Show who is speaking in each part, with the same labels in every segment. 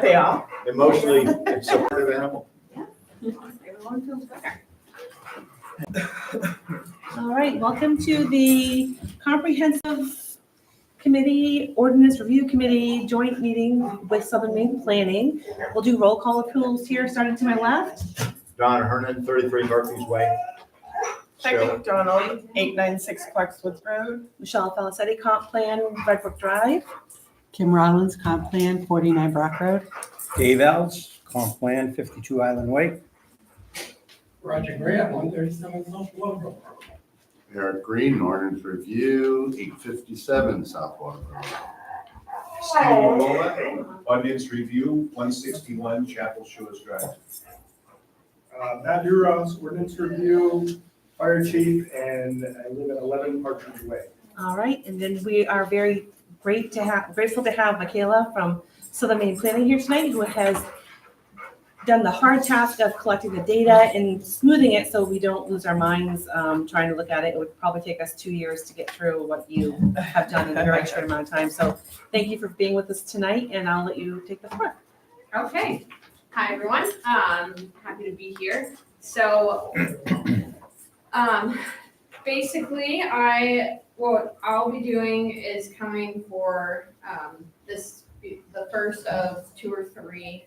Speaker 1: They are.
Speaker 2: Emotionally supportive animal.
Speaker 3: Everyone feels better.
Speaker 1: All right, welcome to the Comprehensive Committee, Ordinance Review Committee joint meeting with Southern Maine Planning. We'll do roll call approvals here, starting to my left.
Speaker 2: Don Hernan, 33 Murphy's Way.
Speaker 4: Second, Donald, 896 Clarkswoods Road.
Speaker 1: Michelle Felicetti, Comp Plan, Red Brook Drive.
Speaker 5: Kim Rollins, Comp Plan, 49 Brock Road.
Speaker 6: Dave Ells, Comp Plan, 52 Island Way.
Speaker 7: Roger Grant, 137 South Water Road.
Speaker 8: Eric Green, Ordinance Review, 857 South Water Road.
Speaker 2: Steve Marola, Ordinance Review, 161 Chapel Shores Drive.
Speaker 9: Matt Duros, Ordinance Review, Fire Chief, and I live at 11 Partridge Way.
Speaker 1: All right, and then we are very grateful to have Michaela from Southern Maine Planning here tonight, who has done the hard task of collecting the data and smoothing it so we don't lose our minds trying to look at it. It would probably take us 2 years to get through what you have done in a very short amount of time. So thank you for being with us tonight, and I'll let you take the floor.
Speaker 3: Okay. Hi, everyone. Happy to be here. So, basically, what I'll be doing is coming for the first of 2 or 3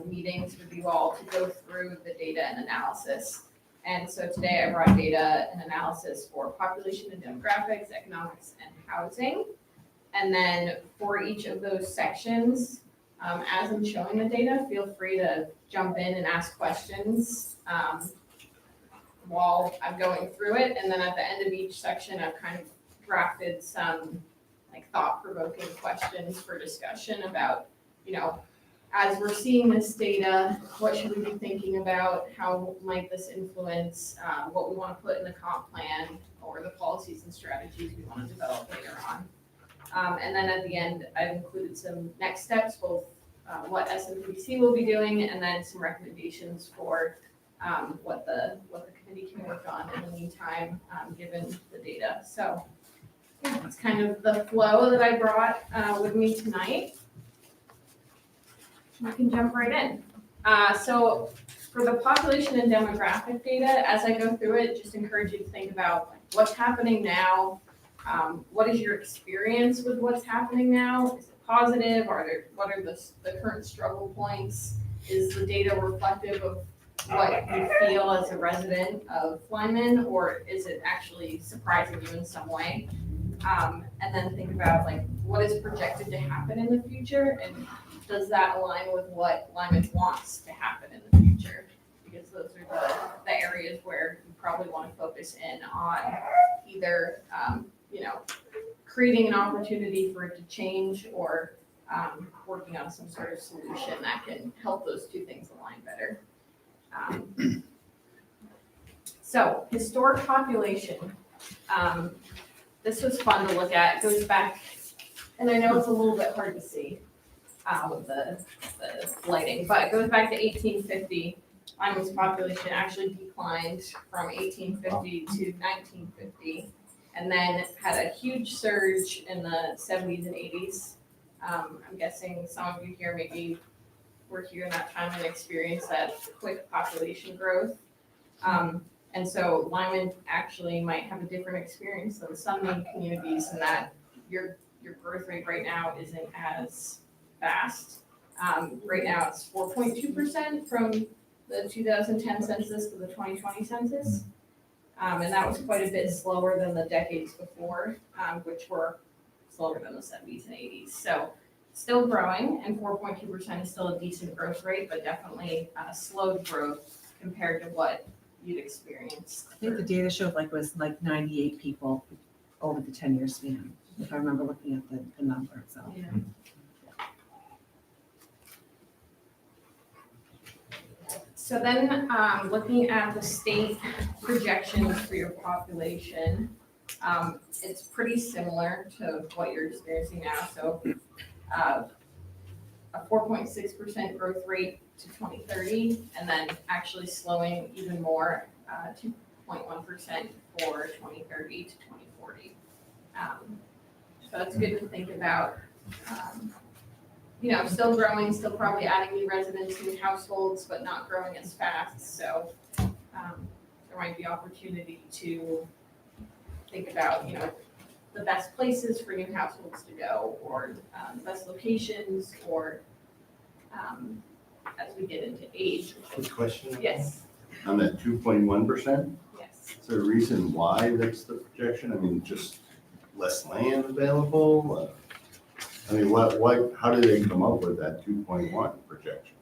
Speaker 3: meetings with you all to go through the data and analysis. And so today I brought data and analysis for population and demographics, economics, and housing. And then for each of those sections, as I'm showing the data, feel free to jump in and ask questions while I'm going through it. And then at the end of each section, I've kind of drafted some thought-provoking questions for discussion about, as we're seeing this data, what should we be thinking about? How might this influence what we want to put in the comp plan or the policies and strategies we want to develop later on? And then at the end, I've included some next steps, both what SMPDC will be doing and then some recommendations for what the committee can work on in the meantime, given the data. So yeah, that's kind of the flow that I brought with me tonight. We can jump right in. So for the population and demographic data, as I go through it, just encourage you to think about what's happening now. What is your experience with what's happening now? Is it positive? What are the current struggle points? Is the data reflective of what you feel as a resident of Lyman, or is it actually surprising you in some way? And then think about what is projected to happen in the future, and does that align with what Lyman wants to happen in the future? Because those are the areas where you probably want to focus in on either creating an opportunity for it to change or working on some sort of solution that can help those two things align better. So historic population. This was fun to look at. It goes back, and I know it's a little bit hard to see with the lighting, but it goes back to 1850. Lyman's population actually declined from 1850 to 1950, and then had a huge surge in the 70s and 80s. I'm guessing some of you here maybe were here in that time and experienced that quick population growth. And so Lyman actually might have a different experience than some main communities in that your growth rate right now isn't as fast. Right now it's 4.2% from the 2010 census to the 2020 census. And that was quite a bit slower than the decades before, which were slower than the 70s and 80s. So still growing, and 4.2% is still a decent growth rate, but definitely slowed growth compared to what you'd experienced.
Speaker 1: I think the data showed was 98 people over the 10-year span, if I remember looking at the number itself.
Speaker 3: Yeah. So then looking at the state projections for your population, it's pretty similar to what you're experiencing now. So a 4.6% growth rate to 2030, and then actually slowing even more, 2.1% for 2030 to 2040. So that's good to think about still growing, still probably adding new residents, new households, but not growing as fast. So there might be opportunity to think about, the best places for new households to go, or the best locations, or as we get into age.
Speaker 8: Quick question.
Speaker 3: Yes,
Speaker 8: On that 2.1%,
Speaker 3: yes.
Speaker 8: is there a reason why that's the projection? I mean, just less land available? I mean, how did they come up with that 2.1 projection?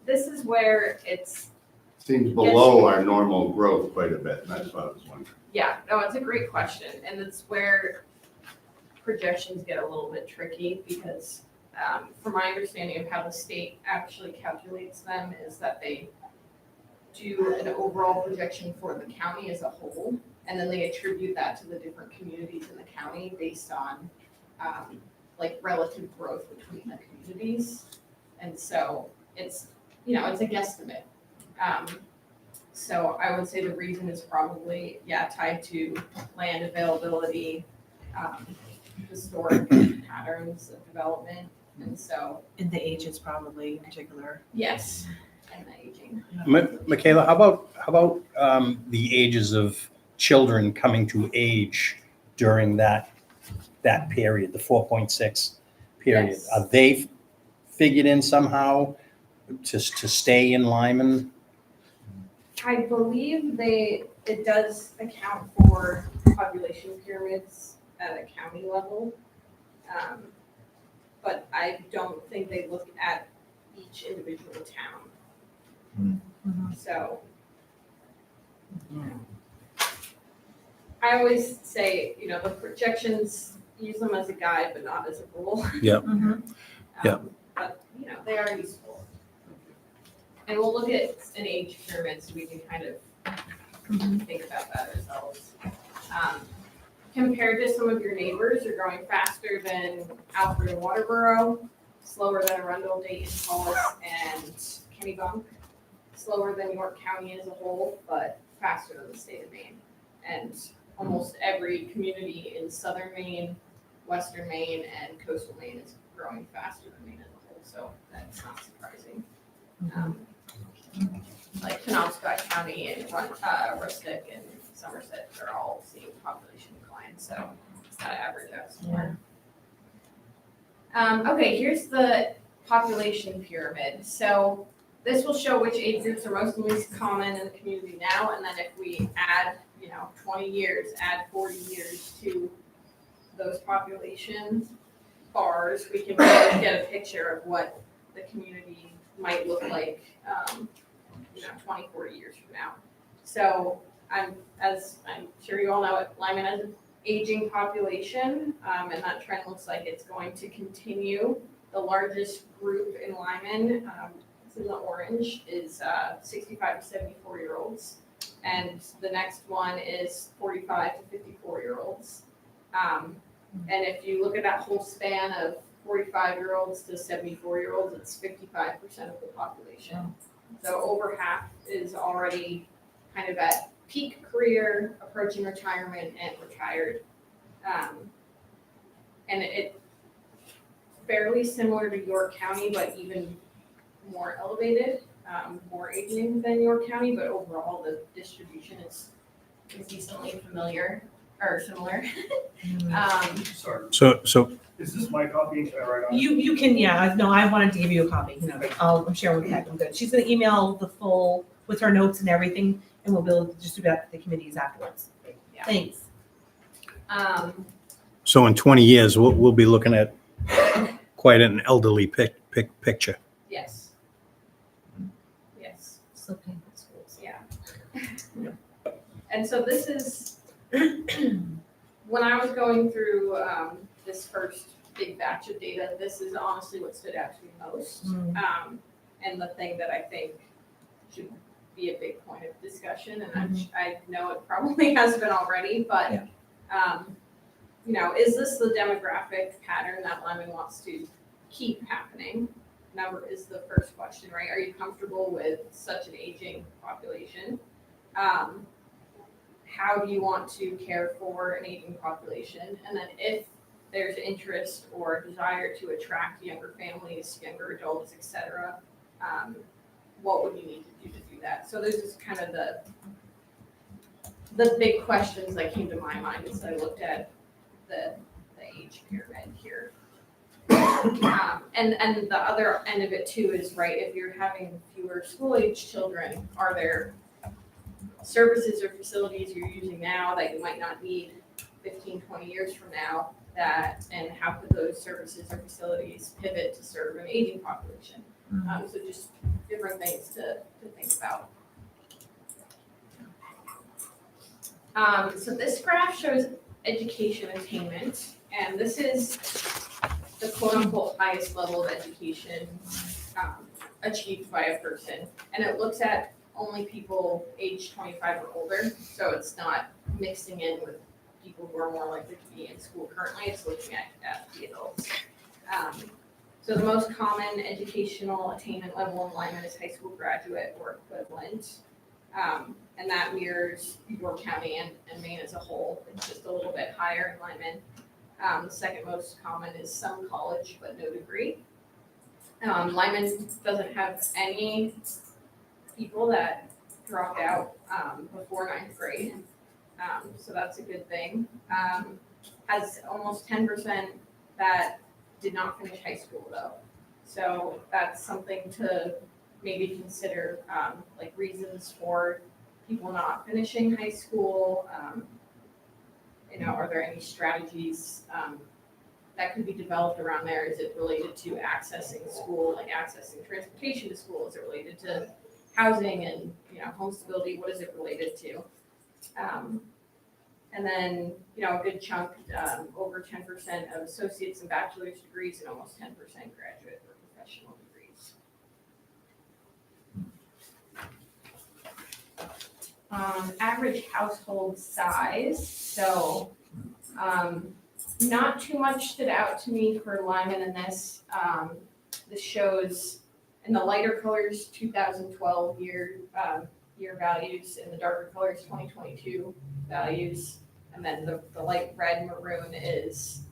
Speaker 3: This is where it's,
Speaker 8: Seems below our normal growth quite a bit, and that's what I was wondering.
Speaker 3: yeah, no, it's a great question, and it's where projections get a little bit tricky, because from my understanding of how the state actually calculates them is that they do an overall projection for the county as a whole, and then they attribute that to the different communities in the county based on like relative growth between the communities. And so it's, it's a guesstimate. So I would say the reason is probably, tied to land availability, historic patterns of development. And so,
Speaker 1: And the age is probably in particular.
Speaker 3: yes, and the aging.
Speaker 6: Michaela, how about the ages of children coming to age during that period, the 4.6 period?
Speaker 3: Yes.
Speaker 6: Are they figured in somehow to stay in Lyman?
Speaker 3: I believe it does account for population pyramids at a county level. But I don't think they look at each individual town. So I always say, the projections, use them as a guide, but not as a rule.
Speaker 6: Yep. Yeah.
Speaker 3: But, they are useful. And we'll look at an age pyramid so we can kind of think about that ourselves. Compared to some of your neighbors, you're growing faster than Alfred and Waterboro, slower than Arundel, Dayton, Hollis, and Kennebunk, slower than York County as a whole, but faster than the state of Maine. And almost every community in southern Maine, western Maine, and coastal Maine is growing faster than Maine as a whole, so that's not surprising. Like Penobscot County and Rustic and Somerset, they're all seeing population decline, so it's got to average out somewhere. Okay, here's the population pyramid. So this will show which age groups are most and least common in the community now, and then if we add, 20 years, add 40 years to those population bars, we can really get a picture of what the community might look like, 20, 40 years from now. So as I'm sure you all know, Lyman has an aging population, and that trend looks like it's going to continue. The largest group in Lyman, it's in the orange, is 65 to 74-year-olds. And the next one is 45 to 54-year-olds. And if you look at that whole span of 45-year-olds to 74-year-olds, it's 55% of the population. So over half is already kind of at peak career, approaching retirement, and retired. And it's fairly similar to York County, but even more elevated, more aging than York County, but overall the distribution is decently familiar or similar.
Speaker 9: Sorry,
Speaker 6: So
Speaker 9: is this my copy? Can I write on it?
Speaker 1: You can, no, I wanted to give you a copy, I'm sharing with Heck, I'm good. She's gonna email the full, with her notes and everything, and we'll be able to just do that with the committees afterwards.
Speaker 3: Yeah.
Speaker 1: Thanks.
Speaker 6: So in 20 years, we'll be looking at quite an elderly picture.
Speaker 3: Yes. Yes.
Speaker 1: Still paying for schools.
Speaker 3: Yeah. And so this is, when I was going through this first big batch of data, this is honestly what stood out to me most. And the thing that I think should be a big point of discussion, and I know it probably has been already, but is this the demographic pattern that Lyman wants to keep happening? Number is the first question, right? Are you comfortable with such an aging population? How do you want to care for an aging population? And then if there's interest or desire to attract younger families, younger adults, et cetera, what would you need to do that? So this is kind of the big questions that came to my mind as I looked at the age pyramid here. And the other end of it too is, right, if you're having fewer school-age children, are there services or facilities you're using now that you might not need 15, 20 years from now, and how could those services or facilities pivot to serve an aging population? So just different things to think about. So this graph shows education attainment, and this is the quote-unquote highest level of education achieved by a person. And it looks at only people age 25 or older, so it's not mixing in with people who are more likely to be in school currently. It's looking at the adults. So the most common educational attainment level in Lyman is high school graduate or equivalent. And that mirrors York County and Maine as a whole. It's just a little bit higher in Lyman. The second most common is some college but no degree. Lyman doesn't have any people that dropped out before 9th grade. So that's a good thing. Has almost 10% that did not finish high school though. So that's something to maybe consider, like reasons for people not finishing high school. Are there any strategies that could be developed around there? Is it related to accessing school, like accessing transportation to school? Is it related to housing and, home stability? What is it related to? And then, a good chunk, over 10% of associates and bachelor's degrees and almost 10% graduate or professional degrees. Average household size. So, not too much stood out to me for Lyman in this. This shows in the lighter colors 2012 year values, and the darker colors 2022 values, and then the light red maroon is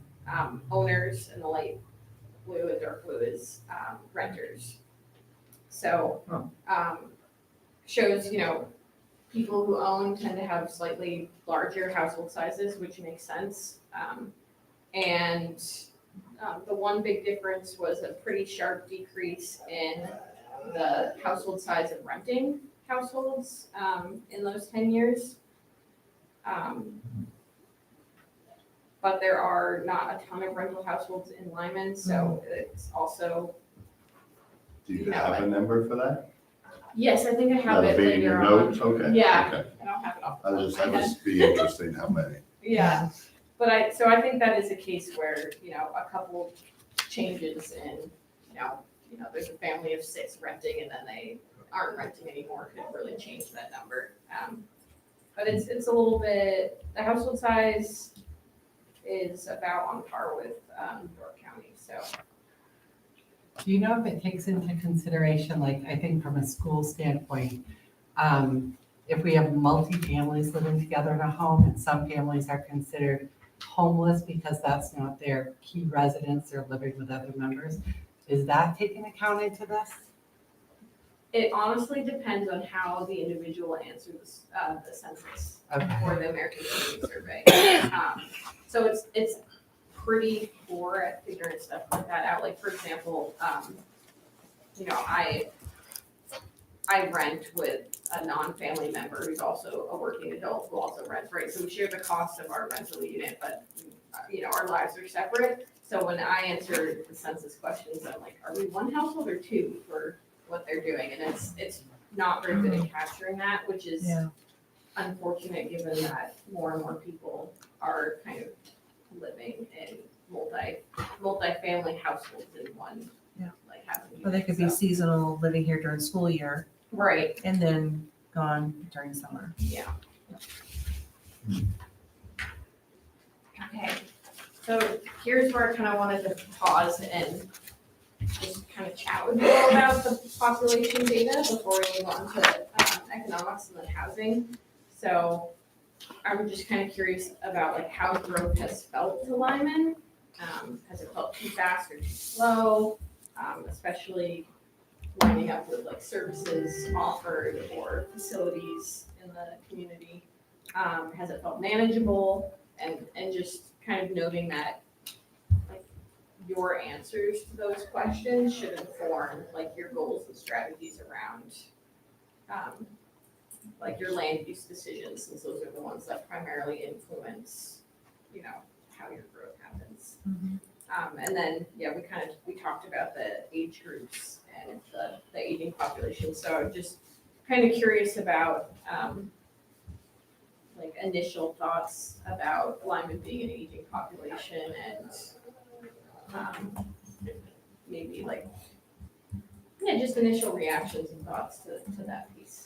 Speaker 3: owners, and the light blue and dark blue is renters. So shows people who own tend to have slightly larger household sizes, which makes sense. And the one big difference was a pretty sharp decrease in the household size of renting households in those 10 years. But there are not a ton of rental households in Lyman, so it's also.
Speaker 8: Do you have a number for that?
Speaker 3: Yes, I think I have
Speaker 8: That'll
Speaker 3: it
Speaker 8: be in your
Speaker 3: later on.
Speaker 8: notes, okay.
Speaker 3: Yeah.
Speaker 8: Okay.
Speaker 3: I don't have it off.
Speaker 8: That'd just be interesting how many.
Speaker 3: Yeah, but I think that is a case where, a couple changes in, there's a family of 6 renting and then they aren't renting anymore could really change that number. But it's a little bit, the household size is about on par with York County, so.
Speaker 5: Do you know if it takes into consideration, like, I think from a school standpoint, if we have multi-families living together in a home and some families are considered homeless because that's not their key residence, they're living with other members, is that taken account into this?
Speaker 3: It honestly depends on how the individual answers the census
Speaker 5: Okay.
Speaker 3: or the American Family Survey. So it's pretty poor at figuring stuff like that out. Like, for example, I rent with a non-family member who's also a working adult who also rents, right? So we share the cost of our rental unit, but our lives are separate. So when I answer the census questions, I'm like, are we one household or 2 for what they're doing? And it's not very good at capturing that, which is unfortunate given that more and more people are kind of living in multi-family households in one, like having.
Speaker 1: Or they could be seasonal, living here during school year,
Speaker 3: Right,
Speaker 1: and then gone during summer.
Speaker 3: yeah. Okay, so here's where I kind of wanted to pause and just kind of chat with you all about the population data before we move on to economics and then housing. So I'm just kind of curious about like how growth has felt to Lyman. Has it felt too fast or too slow? Especially lining up with like services offered or facilities in the community. Has it felt manageable? And just kind of noting that like your answers to those questions should inform like your goals and strategies around like your land use decisions, since those are the ones that primarily influence, you know, how your growth happens. And then, yeah, we talked about the age groups and the aging population. So I'm just kind of curious about like initial thoughts about Lyman being an aging population and maybe like, yeah, just initial reactions and thoughts to that piece.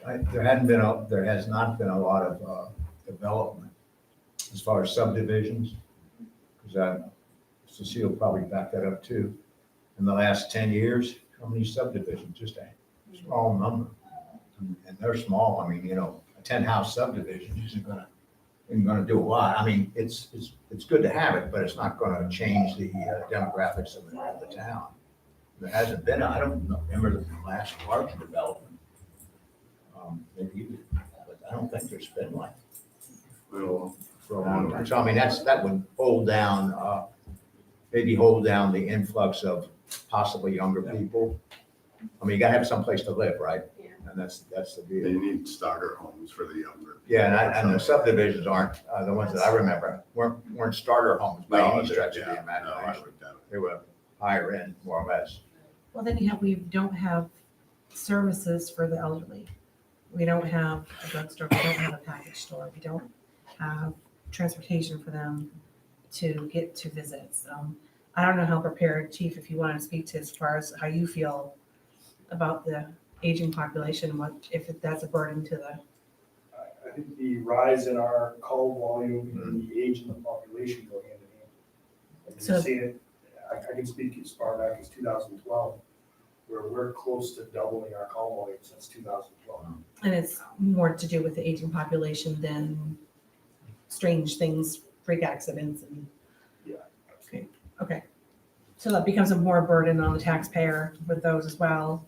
Speaker 2: There has not been a lot of development as far as subdivisions, because Cecile probably backed that up too. In the last 10 years, how many subdivisions? Just a small number. And they're small. I mean, you know, a 10-house subdivision isn't gonna do a lot. I mean, it's good to have it, but it's not gonna change the demographics of the town. There hasn't been, I don't remember the last large development. Maybe, but I don't think there's been one
Speaker 8: Well,
Speaker 2: for a long time. So I mean, that would hold down, maybe hold down the influx of possibly younger people. I mean, you gotta have someplace to live, right?
Speaker 3: Yeah.
Speaker 2: And that's the
Speaker 8: they
Speaker 2: deal.
Speaker 8: need starter homes for the younger.
Speaker 2: Yeah, and the subdivisions aren't, the ones that I remember, weren't starter homes by any stretch of the
Speaker 8: No, I
Speaker 2: imagination.
Speaker 8: would doubt
Speaker 2: They were higher end, more or less.
Speaker 1: Well, then we don't have services for the elderly. We don't have a drugstore, we don't have a package store, we don't have transportation for them to get to visits. I don't know how prepared, Chief, if you want to speak to as far as how you feel about the aging population, what, if that's a burden to the,
Speaker 9: I think the rise in our call volume and the age of the population go hand in hand. Like
Speaker 1: So-
Speaker 9: you've seen it, I can speak as far back as 2012, where we're close to doubling our call volume since 2012.
Speaker 1: and it's more to do with the aging population than strange things, freak accidents and.
Speaker 9: Yeah.
Speaker 1: Okay. So that becomes a more burden on the taxpayer with those as well,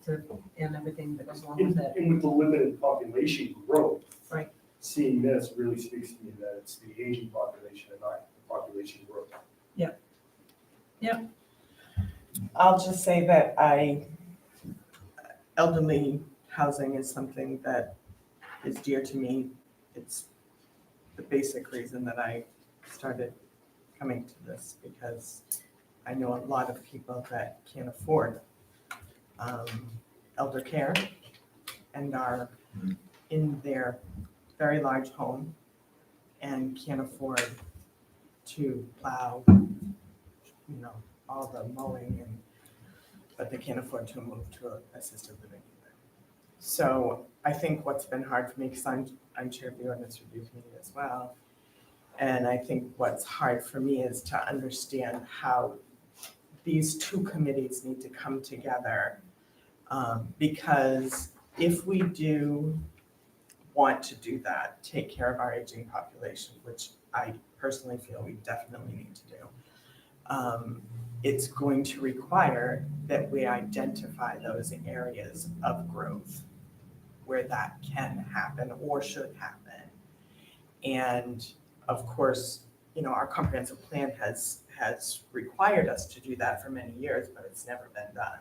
Speaker 1: and everything that goes along with it.
Speaker 9: And with the limited population growth.
Speaker 1: Right.
Speaker 9: Seeing this really speaks to me that it's the aging population and not the population growth.
Speaker 4: I'll just say that elderly housing is something that is dear to me. It's the basic reason that I started coming to this, because I know a lot of people that can't afford elder care and are in their very large home and can't afford to plow, you know, all the mowing but they can't afford to move to an assisted living either. So I think what's been hard for me, because I'm chair of the ordinance review committee as well, and I think what's hard for me is to understand how these two committees need to come together, because if we do want to do that, take care of our aging population, which I personally feel we definitely need to do, it's going to require that we identify those areas of growth where that can happen or should happen. And of course, you know, our comprehensive plan has required us to do that for many years, but it's never been done.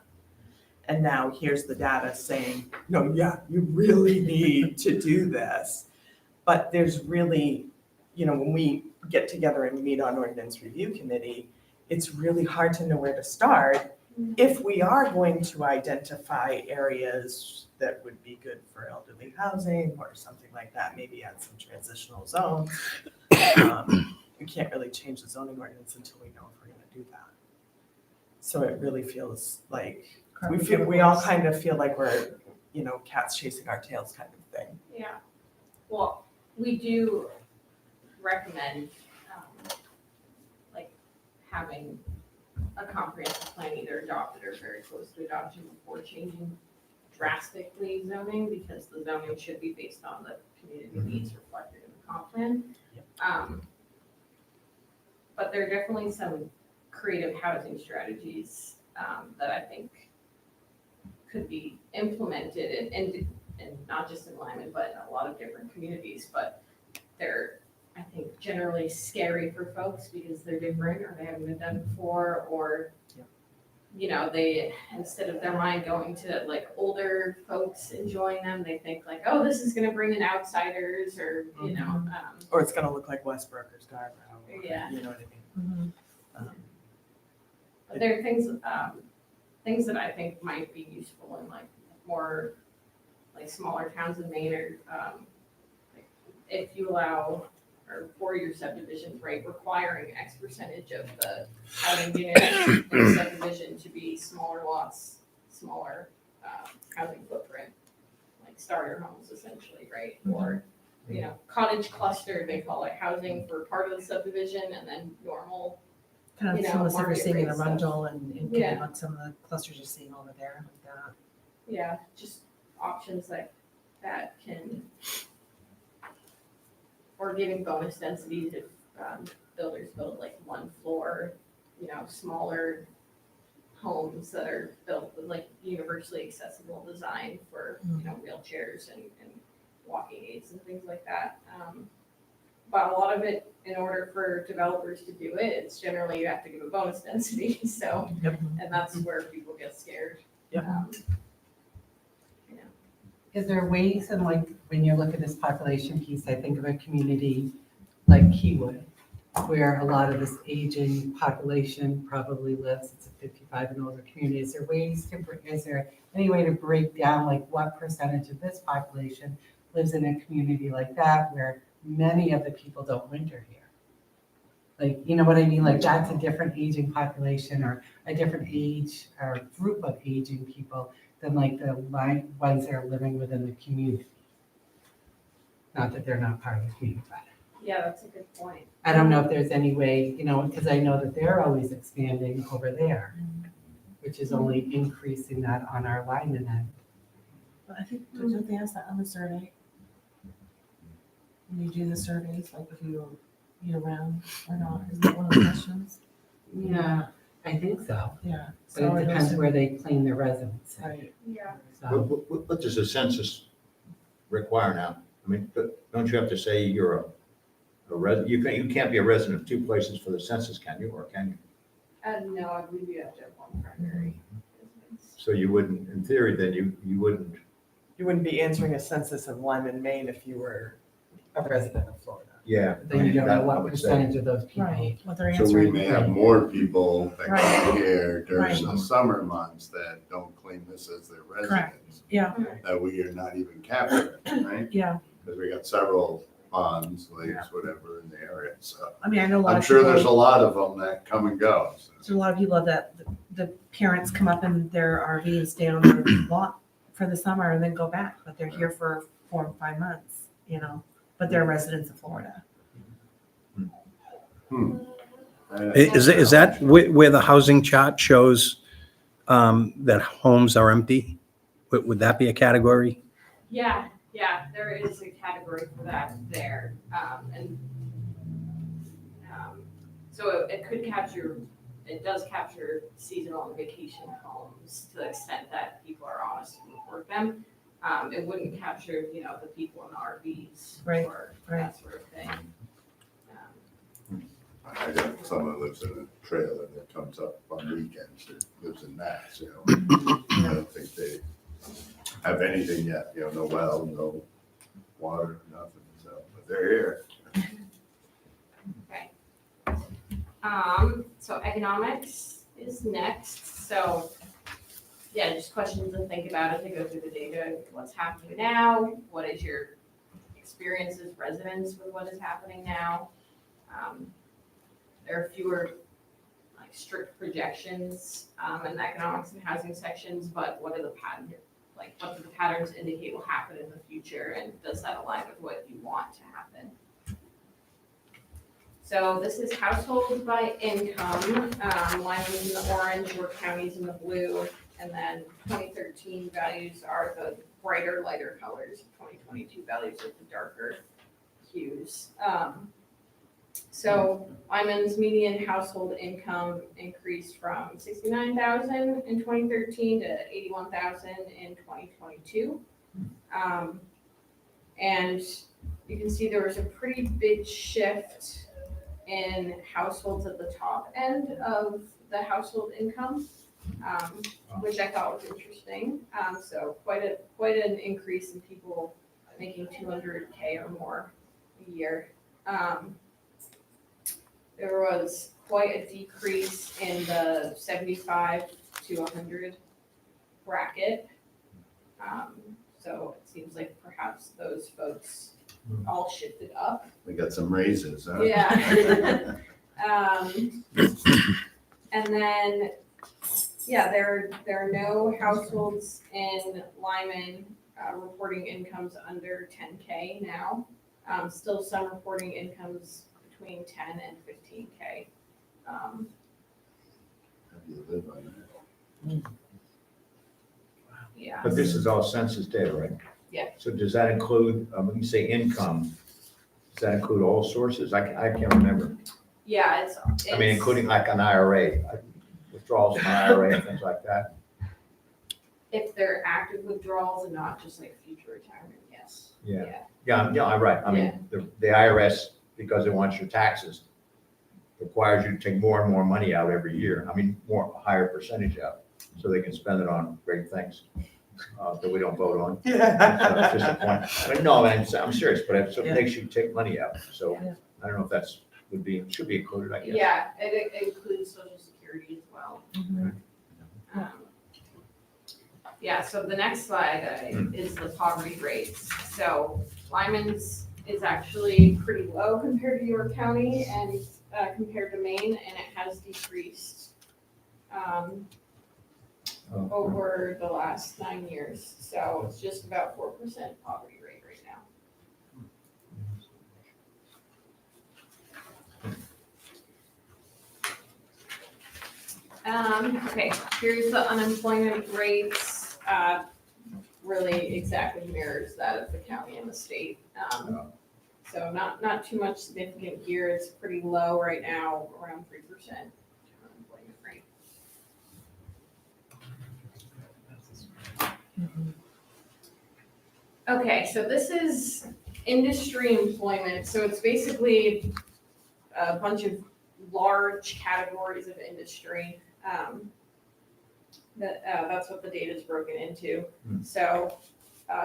Speaker 4: And now here's the data saying, no, yeah, you really need to do this. But there's really, you know, when we get together and meet on ordinance review committee, it's really hard to know where to start if we are going to identify areas that would be good for elderly housing or something like that, maybe add some transitional zones. We can't really change the zoning ordinance until we know if we're gonna do that. So it really feels like, we all kind of feel like we're, you know, cats chasing our tails kind of thing.
Speaker 3: Yeah, well, we do recommend, like, having a comprehensive plan either adopted or very close to adoption before changing drastically zoning, because the zoning should be based on the community needs reflected in the comp plan. But there are definitely some creative housing strategies that I think could be implemented and not just in Lyman, but in a lot of different communities. But they're, I think, generally scary for folks because they're different or they haven't been done before, or you know, they, instead of their mind going to like older folks enjoying them, they think like, oh, this is gonna bring in outsiders, or you know,
Speaker 4: Or it's gonna look like Westbrook or Scarborough. Or,
Speaker 3: Yeah.
Speaker 4: You know what I mean?
Speaker 3: but there are things that I think might be useful in like more like smaller towns in Maine, or like, if you allow, or for your subdivisions, right, requiring X percentage of the housing units in the subdivision to be smaller lots, smaller housing footprint, like starter homes essentially, right? Or, you know, cottage cluster, they call it, housing for part of the subdivision and then normal.
Speaker 1: Kind
Speaker 3: You
Speaker 1: of
Speaker 3: know,
Speaker 1: similar to what you're
Speaker 3: market
Speaker 1: seeing in
Speaker 3: rate stuff.
Speaker 1: Arundel and thinking
Speaker 3: Yeah.
Speaker 1: about some of the clusters you're seeing over there like that.
Speaker 3: Yeah, just options like that can, or giving bonus densities if builders build like one floor, you know, smaller homes that are built with like universally accessible design for, you know, wheelchairs and walking aids and things like that. But a lot of it, in order for developers to do it, it's generally you have to give a bonus density, so,
Speaker 4: Yep.
Speaker 3: and that's where people get scared.
Speaker 4: Yep.
Speaker 3: You know.
Speaker 5: Is there ways, and like, when you look at this population piece, I think of a community like Keywood, where a lot of this aging population probably lives, it's a 55 and older community. Is there ways to, is there any way to break down like what percentage of this population lives in a community like that, where many of the people don't winter here? Like, you know what I mean? Like, that's a different aging population, or a different age or group of aging people than like the ones that are living within the community. Not that they're not part of the community, but
Speaker 3: Yeah, that's a good point.
Speaker 5: I don't know if there's any way, you know, because I know that they're always expanding over there, which is only increasing that on our Lyman end.
Speaker 1: But I think, don't they ask that on the survey? When you do the surveys, like if you year round or not, is that one of the questions?
Speaker 5: Yeah, I think so,
Speaker 1: Yeah.
Speaker 5: but it depends where they claim their residence.
Speaker 1: Right.
Speaker 3: Yeah.
Speaker 5: So,
Speaker 2: What does the census require now? I mean, don't you have to say you're you can't be a resident of two places for the census, can you, or can you?
Speaker 3: No, I believe you have to have one primary residence.
Speaker 2: So you wouldn't, in theory, then you wouldn't,
Speaker 4: You wouldn't be answering a census in Lyman, Maine if you were a resident of Florida.
Speaker 2: yeah.
Speaker 5: but then you don't know
Speaker 2: that I
Speaker 5: what
Speaker 2: would say.
Speaker 5: percentage of those people.
Speaker 1: Right, what they're
Speaker 8: So we
Speaker 1: answering.
Speaker 8: may have more people that
Speaker 1: Right.
Speaker 8: come here during
Speaker 1: Right.
Speaker 8: the summer months that don't claim this as their residence.
Speaker 1: Yeah,
Speaker 8: That we are not even capturing, right?
Speaker 1: yeah.
Speaker 8: Because we got several ponds, lakes, whatever in the area, so.
Speaker 1: I mean, I know a lot
Speaker 8: I'm
Speaker 1: of
Speaker 8: sure there's a
Speaker 1: people,
Speaker 8: lot of them that come and go. so.
Speaker 1: there's a lot of people that the parents come up in their RV and stay on their lot for the summer and then go back, but they're here for 4 or 5 months, you know, but they're residents of Florida.
Speaker 6: Is that where the housing chart shows that homes are empty? Would that be a category?
Speaker 3: Yeah, there is a category for that there. So it could capture, it does capture seasonal and vacation homes to the extent that people are honest and report them. It wouldn't capture, you know, the people in RVs
Speaker 1: Right,
Speaker 3: or
Speaker 1: right.
Speaker 3: that sort of thing.
Speaker 8: I got someone that lives in a trailer that comes up on weekends, that lives in Mass, you know. I don't think they have anything yet, you know, no well, no water, nothing, so, but they're here.
Speaker 3: Okay. So economics is next. So, yeah, just questions to think about as we go through the data. What's happening now? What is your experience as residents with what is happening now? There are fewer like strict projections in the economics and housing sections, but what are the patterns? Like, what do the patterns indicate will happen in the future, and does that align with what you want to happen? So this is households by income. Lyman's in the orange, York County's in the blue, and then 2013 values are the brighter, lighter colors. 2022 values are the darker hues. So Lyman's median household income increased from 69,000 in 2013 to 81,000 in 2022. And you can see there was a pretty big shift in households at the top end of the household income, which I thought was interesting. So quite an increase in people making 200K or more a year. There was quite a decrease in the 75 to 100 bracket. So it seems like perhaps those folks all shifted up.
Speaker 8: We got some raises, huh?
Speaker 3: Yeah. And then, yeah, there are no households in Lyman reporting incomes under 10K now. Still some reporting incomes between 10 and 15K.
Speaker 8: How do you live on that?
Speaker 3: Yeah.
Speaker 2: But this is all census data, right?
Speaker 3: Yeah.
Speaker 2: So does that include, when you say income, does that include all sources? I can't remember.
Speaker 3: Yeah,
Speaker 2: I mean, including like an IRA, withdrawals from IRA and things like that.
Speaker 3: if they're active withdrawals and not just like future retirement, yes.
Speaker 2: Yeah. Yeah, I'm right. I mean, the IRS, because it wants your taxes, requires you to take more and more money out every year. I mean, a higher percentage out, so they can spend it on great things that we don't vote on. So it's just a point. I mean, no, I'm serious, but it makes you take money out. So I don't know if that's, should be included, I guess.
Speaker 3: Yeah, it includes social security as well. Yeah, so the next slide is the poverty rates. So Lyman's is actually pretty low compared to York County and compared to Maine, and it has decreased over the last 9 years. So it's just about 4% poverty rate right now. Okay, here's the unemployment rates. Really exactly mirrors that of the county and the state. So not too much significant here. It's pretty low right now, around 3% unemployment rate. Okay, so this is industry employment. So it's basically a bunch of large categories of industry. That's what the data is broken into. So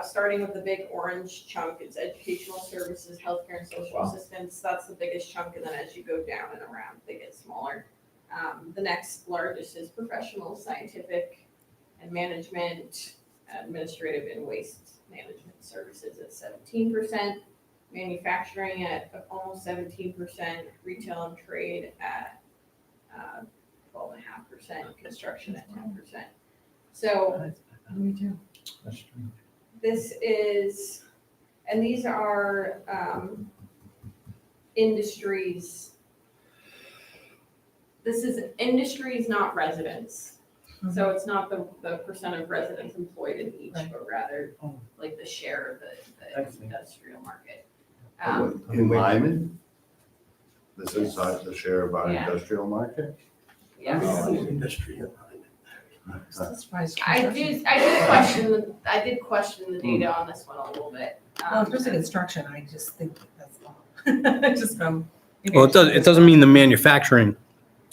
Speaker 3: starting with the big orange chunk, it's educational services, healthcare, and social assistance. That's the biggest chunk, and then as you go down and around, they get smaller. The next largest is professional, scientific, and management, administrative, and waste management services at 17%, manufacturing at almost 17%, retail and trade at 12.5%, construction at 10%. So this is, and these are industries. This is industries, not residents. So it's not the percent of residents employed in each, but rather like the share of the industrial market.
Speaker 8: In Lyman? This is the share of our industrial market?
Speaker 3: Yes.
Speaker 7: Industry.
Speaker 3: I did question the data on this one a little bit.
Speaker 1: Well, especially construction, I just think that's all. Just from.
Speaker 6: Well, it doesn't mean the manufacturing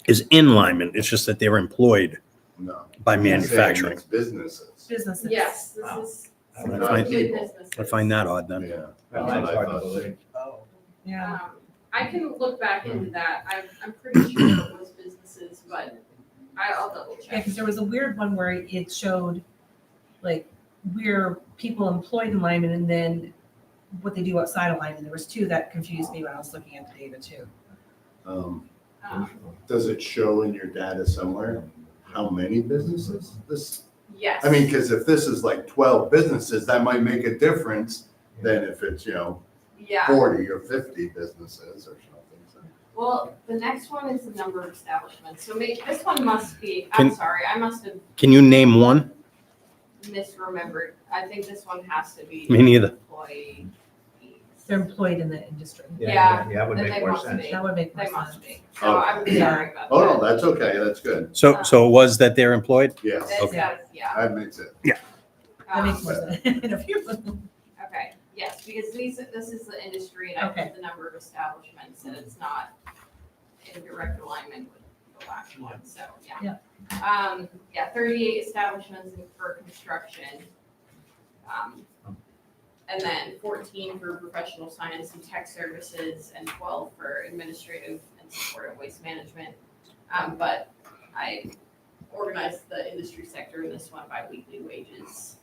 Speaker 6: is in Lyman. It's just that they're employed
Speaker 8: No.
Speaker 6: by
Speaker 8: I'm saying
Speaker 6: manufacturing.
Speaker 8: It's businesses.
Speaker 1: Businesses.
Speaker 3: Yes, this
Speaker 2: Wow.
Speaker 3: is
Speaker 8: Not
Speaker 3: good
Speaker 8: people.
Speaker 3: businesses.
Speaker 6: I find that odd then.
Speaker 8: Yeah.
Speaker 2: Well,
Speaker 8: That's
Speaker 2: that's
Speaker 8: what I
Speaker 2: hard to
Speaker 8: thought.
Speaker 2: believe.
Speaker 1: Yeah.
Speaker 3: I can look back into that. I'm pretty sure it was businesses, but I'll double
Speaker 1: Yeah,
Speaker 3: check.
Speaker 1: because there was a weird one where it showed like where people employed in Lyman and then what they do outside of Lyman. There was two that confused me when I was looking at the data too.
Speaker 8: Does it show in your data somewhere how many businesses this?
Speaker 3: Yes.
Speaker 8: I mean, because if this is like 12 businesses, that might make a difference than if it's,
Speaker 3: Yeah.
Speaker 8: 40 or 50 businesses or something. So,
Speaker 3: Well, the next one is the number of establishments. So this one must be, I'm sorry, I must have
Speaker 6: Can you name one?
Speaker 3: misremembered. I think this one has to be.
Speaker 6: Me neither.
Speaker 3: Employees.
Speaker 1: They're employed in the industry.
Speaker 3: Yeah,
Speaker 2: That would
Speaker 3: and
Speaker 2: make
Speaker 3: they
Speaker 2: more
Speaker 3: must
Speaker 2: sense.
Speaker 3: be.
Speaker 1: That would make
Speaker 3: They
Speaker 1: more
Speaker 3: must
Speaker 1: sense.
Speaker 3: be. So I'm sorry about that.
Speaker 8: Oh, no, that's okay, that's good.
Speaker 6: So it was that they're employed?
Speaker 8: Yes,
Speaker 3: It
Speaker 6: Okay.
Speaker 3: says, yeah.
Speaker 8: that makes it.
Speaker 1: That makes more sense. In a few.
Speaker 3: Okay, yes, because this is the industry and I
Speaker 1: Okay.
Speaker 3: put the number of establishments and it's not in direct alignment with the last one, so, yeah. Yeah, 38 establishments for construction. And then 14 for professional science and tech services and 12 for administrative and supportive waste management. But I organized the industry sector in this one by weekly wages.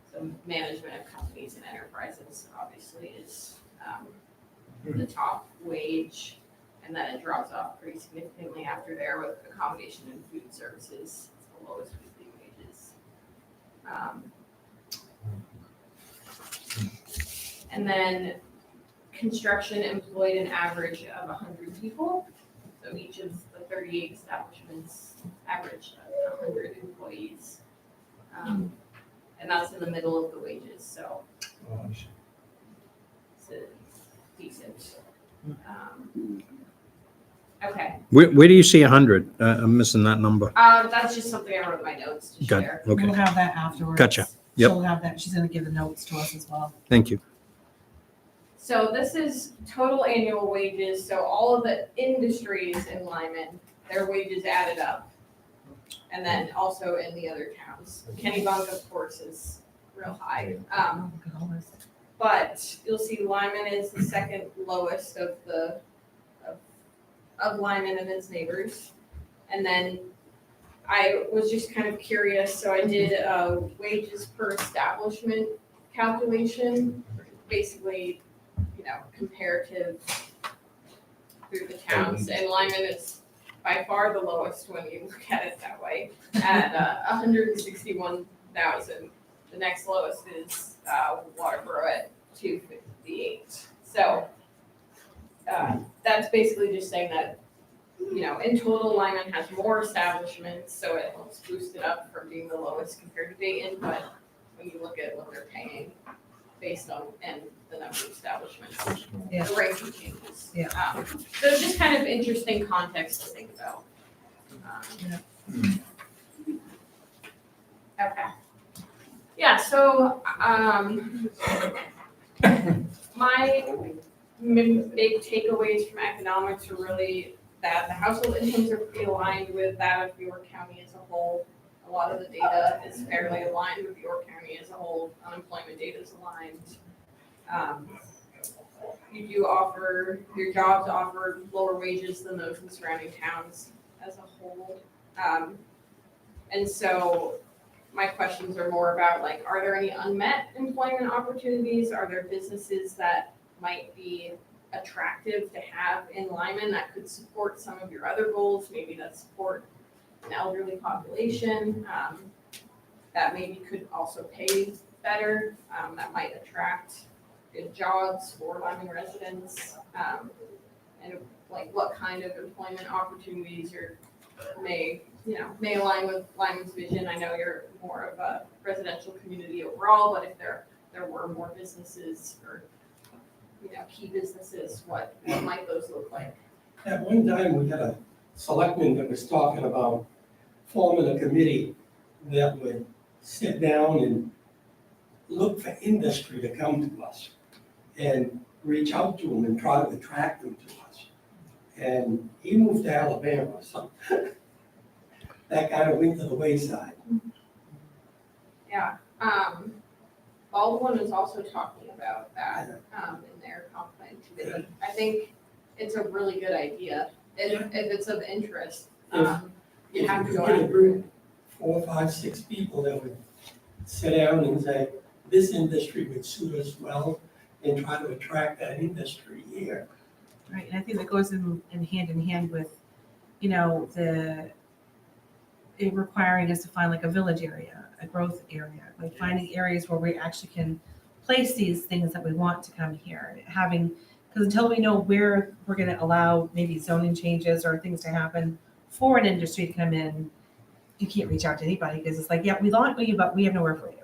Speaker 3: So management of companies and enterprises obviously is the top wage. And then it drops off pretty significantly after there with accommodation and food services, it's the lowest weekly wages. And then construction employed an average of 100 people. So each of the 38 establishments averaged 100 employees. And that's in the middle of the wages, so it's a decent. Okay,
Speaker 6: Where do you see 100? I'm missing that number.
Speaker 3: that's just something I wrote in my notes to
Speaker 6: Got
Speaker 3: share.
Speaker 6: it. Okay,
Speaker 1: We'll have that afterwards.
Speaker 6: Gotcha. Yep.
Speaker 1: She'll have that. She's gonna give the notes to us as well.
Speaker 6: thank you.
Speaker 3: So this is total annual wages, so all of the industries in Lyman, their wages added up. And then also in the other towns. Kennebunk, of course, is real high. But you'll see Lyman is the second lowest of Lyman and its neighbors. And then I was just kind of curious, so I did a wages per establishment calculation, basically, comparative through the towns. And Lyman is by far the lowest when you look at it that way, at 161,000. The next lowest is Waterboro at 258. So that's basically just saying that, in total, Lyman has more establishments, so it helps boost it up from being the lowest compared to Dayton. But when you look at what they're paying based on and the number of establishments,
Speaker 1: Yeah.
Speaker 3: the ranking changes.
Speaker 1: Yeah.
Speaker 3: So it's just kind of interesting context to think about. Okay. Yeah, so my big takeaways from economics are really that the household incomes are pretty aligned with that of York County as a whole. A lot of the data is fairly aligned with York County as a whole. Unemployment data is aligned. Your jobs offer lower wages than those in surrounding towns as a whole. And so my questions are more about are there any unmet employment opportunities? Are there businesses that might be attractive to have in Lyman that could support some of your other goals? Maybe that support an elderly population, that maybe could also pay better, that might attract good jobs for Lyman residents, and what kind of employment opportunities may align with Lyman's vision. I know you're more of a residential community overall, but if there were more businesses or key businesses, what might those look like?
Speaker 7: At one time, we had a selectman that was talking about forming a committee that would sit down and look for industry to come to us and reach out to them and try to attract them to us. And he moved to Alabama, so that kind of went to the wayside.
Speaker 3: Yeah, Baldwin is also talking about that in their comp plan committee. I think it's a really good idea if it's of interest. You have to go
Speaker 7: If you
Speaker 3: out.
Speaker 7: bring 4, 5, 6 people that would sit down and say, this industry would suit us well, and try to attract that industry here.
Speaker 1: Right, and I think that goes in hand with, it requiring us to find a village area, a growth area, finding areas where we actually can place these things that we want to come here. Because until we know where we're gonna allow maybe zoning changes or things to happen for an industry to come in, you can't reach out to anybody because it's yeah, we want you, but we have nowhere for you.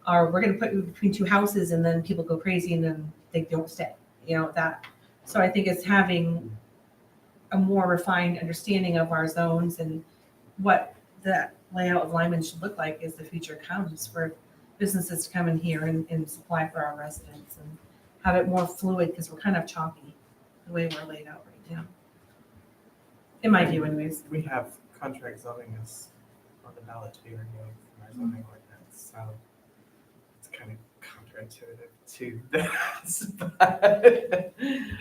Speaker 1: or we're gonna put you between two houses and then people go crazy and then they don't stay, that. So I think it's having a more refined understanding of our zones and what the layout of Lyman should look like as the future comes for businesses to come in here and supply for our residents and have it more fluid, because we're kind of choppy the way we're laid out right now. In my view anyways.
Speaker 4: We have contract zoning is on the ballot to be removed from our zoning ordinance, so it's kind of counterintuitive to this, but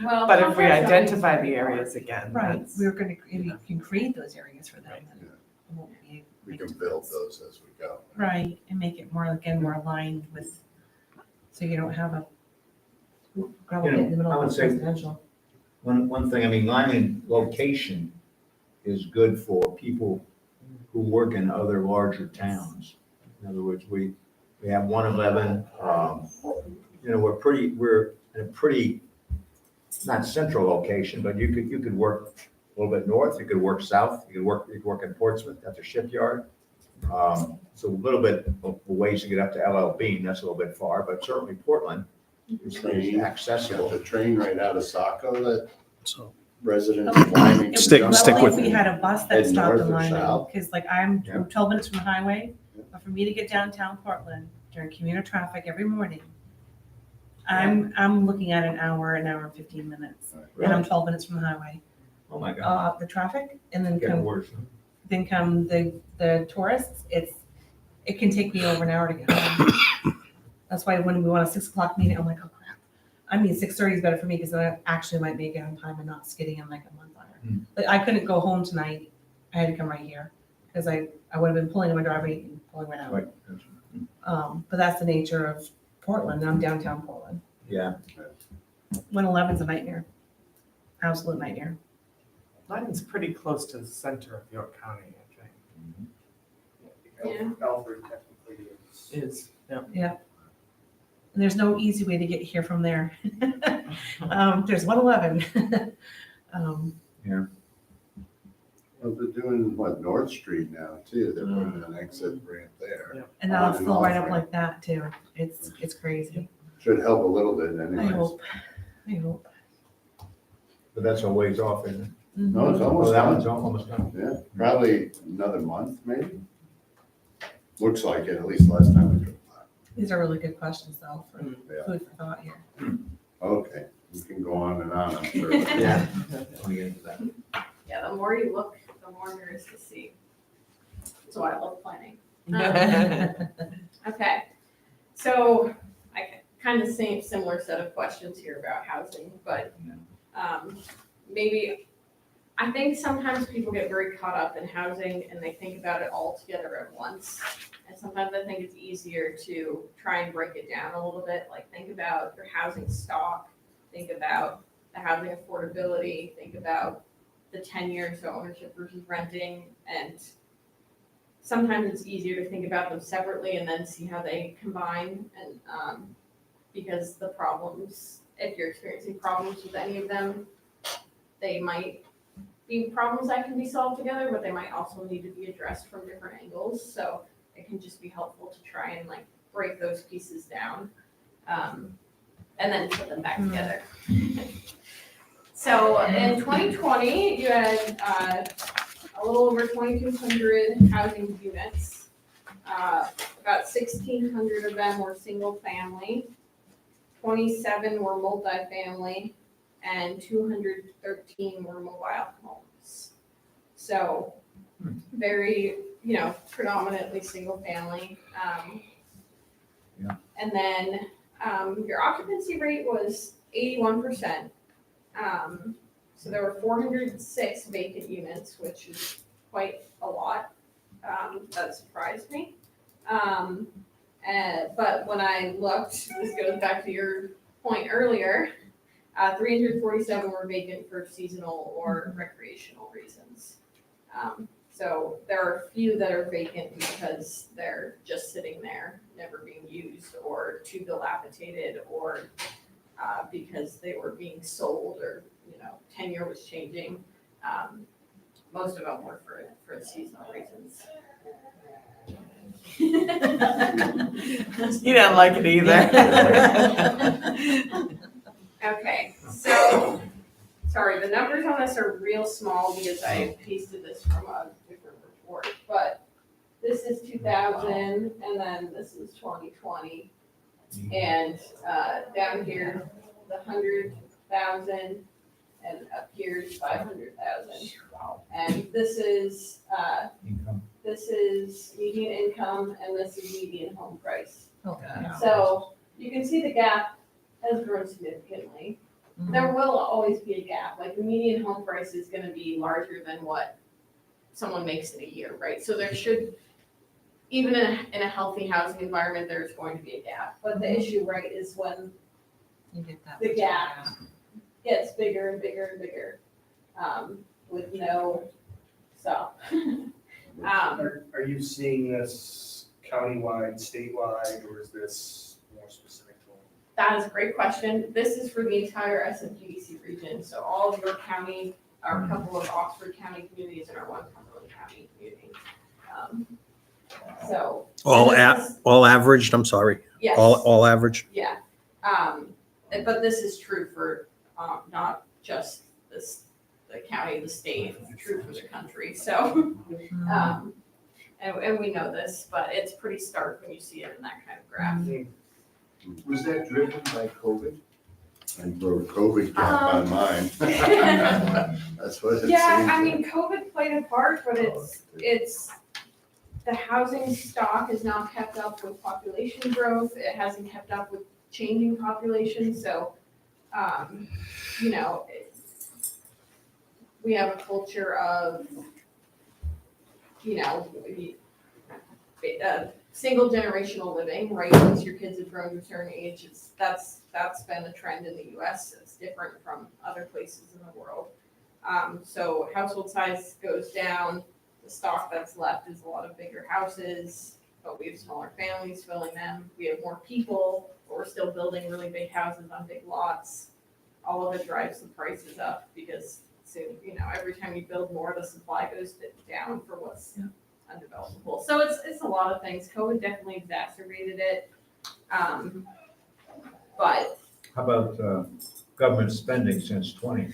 Speaker 3: Well,
Speaker 4: but if we
Speaker 3: contract zoning is
Speaker 4: identify the
Speaker 3: pretty
Speaker 4: areas again,
Speaker 1: Right,
Speaker 4: that's.
Speaker 1: we're gonna, if you can create those areas for them, then
Speaker 8: Yeah.
Speaker 1: it won't be.
Speaker 8: We
Speaker 1: make a
Speaker 8: can build
Speaker 1: difference.
Speaker 8: those as we go.
Speaker 1: Right, and make it more, again, more aligned with, so you don't have a gravel pit in the middle
Speaker 2: I
Speaker 1: of
Speaker 2: would say-
Speaker 1: residential.
Speaker 2: One thing, I mean, Lyman location is good for people who work in other larger towns. In other words, we have 111, we're in a pretty, not central location, but you could work a little bit north, you could work south, you could work in Portsmouth at the shipyard. So a little bit of ways to get up to LL Bean, that's a little bit far, but certainly Portland is
Speaker 8: Train,
Speaker 2: accessible.
Speaker 8: the train right out of Saco that
Speaker 6: So,
Speaker 8: residents of Lyman can
Speaker 6: Stick-
Speaker 8: jump
Speaker 6: stick
Speaker 8: on.
Speaker 6: with
Speaker 1: If we had a bus that
Speaker 8: Head
Speaker 1: stopped
Speaker 8: north
Speaker 1: in
Speaker 8: or
Speaker 1: Lyman,
Speaker 8: south?
Speaker 1: because like I'm
Speaker 2: Yeah.
Speaker 1: 12 minutes from the highway,
Speaker 8: Yeah.
Speaker 1: but for me to get downtown Portland during commuter traffic every morning, I'm looking at an hour and 15 minutes, and I'm 12 minutes from the highway.
Speaker 2: Oh, my God.
Speaker 1: The traffic, and then
Speaker 2: Getting
Speaker 1: come
Speaker 2: worse.
Speaker 1: the tourists, it can take me over an hour to get home. That's why when we want a 6 o'clock meeting, I'm like, oh crap. I mean, 6:30 is better for me because then I actually might make it on time and not skidding in like a month hour.
Speaker 2: Hmm.
Speaker 1: But I couldn't go home tonight. I had to come right here because I would have been pulling in my driveway and pulling right out.
Speaker 2: Right.
Speaker 1: But that's the nature of Portland. I'm downtown Portland.
Speaker 2: Yeah,
Speaker 1: 111's a nightmare. Absolute nightmare.
Speaker 4: Lyman's pretty close to the center of York County, I
Speaker 3: Yeah.
Speaker 9: Alfred technically is.
Speaker 4: think. Is, yeah.
Speaker 1: And there's no easy way to get here from there. There's 111.
Speaker 8: Well, they're doing, North Street now too, they're putting an exit ramp there.
Speaker 4: Yeah.
Speaker 1: And that'll
Speaker 8: On and
Speaker 1: fill
Speaker 8: off
Speaker 1: right up
Speaker 8: ramp.
Speaker 1: like that too. It's crazy.
Speaker 8: Should help a little bit
Speaker 1: I
Speaker 8: anyways.
Speaker 1: hope.
Speaker 2: but that's a ways off, isn't it?
Speaker 8: No, it's
Speaker 2: Oh,
Speaker 8: almost
Speaker 2: that
Speaker 8: done.
Speaker 2: one's almost done.
Speaker 8: Yeah, probably another month maybe. Looks like it, at least last time we drove by.
Speaker 1: These are really good questions though, for
Speaker 8: Yeah,
Speaker 1: food for thought here.
Speaker 8: okay, we can go on and on, I'm sure.
Speaker 2: Yeah. Let me get into that.
Speaker 3: Yeah, the more you look, the more there is to see. That's why I love planning. Okay, so I kind of same similar set of questions here about housing, but maybe I think sometimes people get very caught up in housing and they think about it all together at once. And sometimes I think it's easier to try and break it down a little bit, like think about your housing stock, think about the housing affordability, think about the 10 years of ownership versus renting, and sometimes it's easier to think about them separately and then see how they combine, and because the problems, if you're experiencing problems with any of them, they might be problems that can be solved together, but they might also need to be addressed from different angles. So it can just be helpful to try and like break those pieces down, and then put them back together. So in 2020, you had a little over 2,200 housing units. About 1,600 of them were single family, 27 were multifamily, and 213 were mobile homes. So very, predominantly single family.
Speaker 2: Yeah.
Speaker 3: And then your occupancy rate was 81%. So there were 406 vacant units, which is quite a lot. That surprised me. But when I looked, this goes back to your point earlier, 347 were vacant for seasonal or recreational reasons. So there are a few that are vacant because they're just sitting there, never being used, or too dilapidated, or because they were being sold, or tenure was changing. Most of them were for seasonal reasons.
Speaker 4: You didn't like it either.
Speaker 3: Okay, so, sorry, the numbers on this are real small because I pasted this from a different report, but this is 2000 and then this is 2020. And down here, the 100,000 and up here is 500,000. And this is
Speaker 2: Income.
Speaker 3: median income and this is median home price.
Speaker 5: Okay.
Speaker 3: So you can see the gap has grown significantly. There will always be a gap, like the median home price is gonna be larger than what someone makes in a year, right? So there should, even in a healthy housing environment, there's going to be a gap. But the issue, right, is when
Speaker 5: You get that.
Speaker 3: the gap gets bigger and bigger and bigger, with no stop.
Speaker 9: Are you seeing this countywide, statewide, or is this more specific to?
Speaker 3: That is a great question. This is for the entire SMPDC region, so all of your county, our couple of Oxford County communities and our one Cumberland County community. So.
Speaker 6: All
Speaker 3: and this is-
Speaker 6: all averaged, I'm sorry,
Speaker 3: Yes.
Speaker 6: all averaged?
Speaker 3: Yeah, but this is true for, not just the county, the state, it's true for the country, so, and we know this, but it's pretty stark when you see it in that kind of graph.
Speaker 8: Was that driven by COVID? I wrote COVID cap on mine. That's what it seems.
Speaker 3: Yeah, I mean, COVID played a part, but it's, the housing stock has not kept up with population growth, it hasn't kept up with changing population, so, you know, we have a culture of, you know, single generational living, right? Once your kids have grown to a certain age, that's been a trend in the US. It's different from other places in the world. So household size goes down. The stock that's left is a lot of bigger houses, but we have smaller families filling them. We have more people, but we're still building really big houses on big lots. All of it drives the prices up because soon, you know, every time you build more, the supply goes down for what's undevelopable. So it's a lot of things. COVID definitely exacerbated it. But
Speaker 2: How about government spending since 20?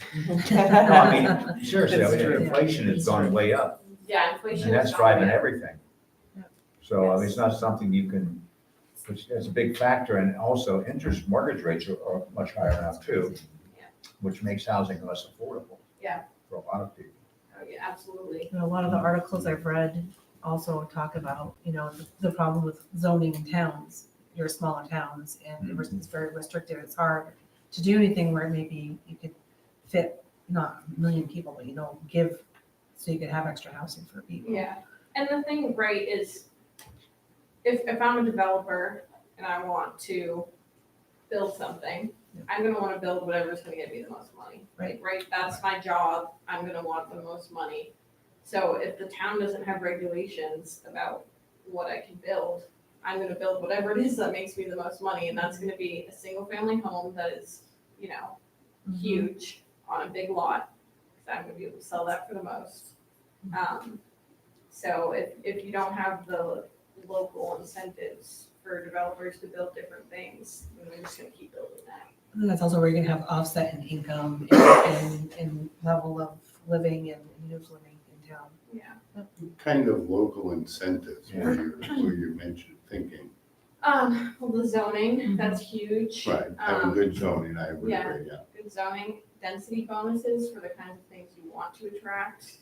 Speaker 2: No, I mean, seriously, I
Speaker 4: That's
Speaker 2: mean,
Speaker 4: true.
Speaker 2: inflation has gone way up,
Speaker 3: yeah, inflation.
Speaker 2: and that's
Speaker 3: is
Speaker 2: driving
Speaker 3: not-
Speaker 2: everything. So, I mean, it's not something you can, which is a big factor, and also interest mortgage rates are much higher now too,
Speaker 3: Yeah.
Speaker 2: which makes housing less affordable.
Speaker 3: Yeah.
Speaker 2: For a lot of people.
Speaker 3: Oh, yeah, absolutely.
Speaker 1: And a lot of the articles I've read also talk about, you know, the problem with zoning in towns, your smaller towns, and it's very restrictive. It's hard to do anything where maybe you could fit not a million people, but, you know, give, so you could have extra housing for people.
Speaker 3: Yeah, and the thing, right, is if I'm a developer and I want to build something, I'm gonna wanna build whatever's gonna get me the most money.
Speaker 1: Right.
Speaker 3: Right, that's my job, I'm gonna want the most money. So if the town doesn't have regulations about what I can build, I'm gonna build whatever it is that makes me the most money, and that's gonna be a single family home that is, you know, huge on a big lot, because I'm gonna be able to sell that for the most. So if you don't have the local incentives for developers to build different things, then they're just gonna keep building that.
Speaker 1: And that's also where you're gonna have offset in income and level of living and years living in town.
Speaker 3: Yeah.
Speaker 8: Kind of local incentives where you mentioned thinking.
Speaker 3: Well, the zoning, that's huge.
Speaker 8: Right, having good zoning, I would
Speaker 3: yeah.
Speaker 8: agree, yeah.
Speaker 3: Good zoning, density bonuses for the kinds of things you want to attract.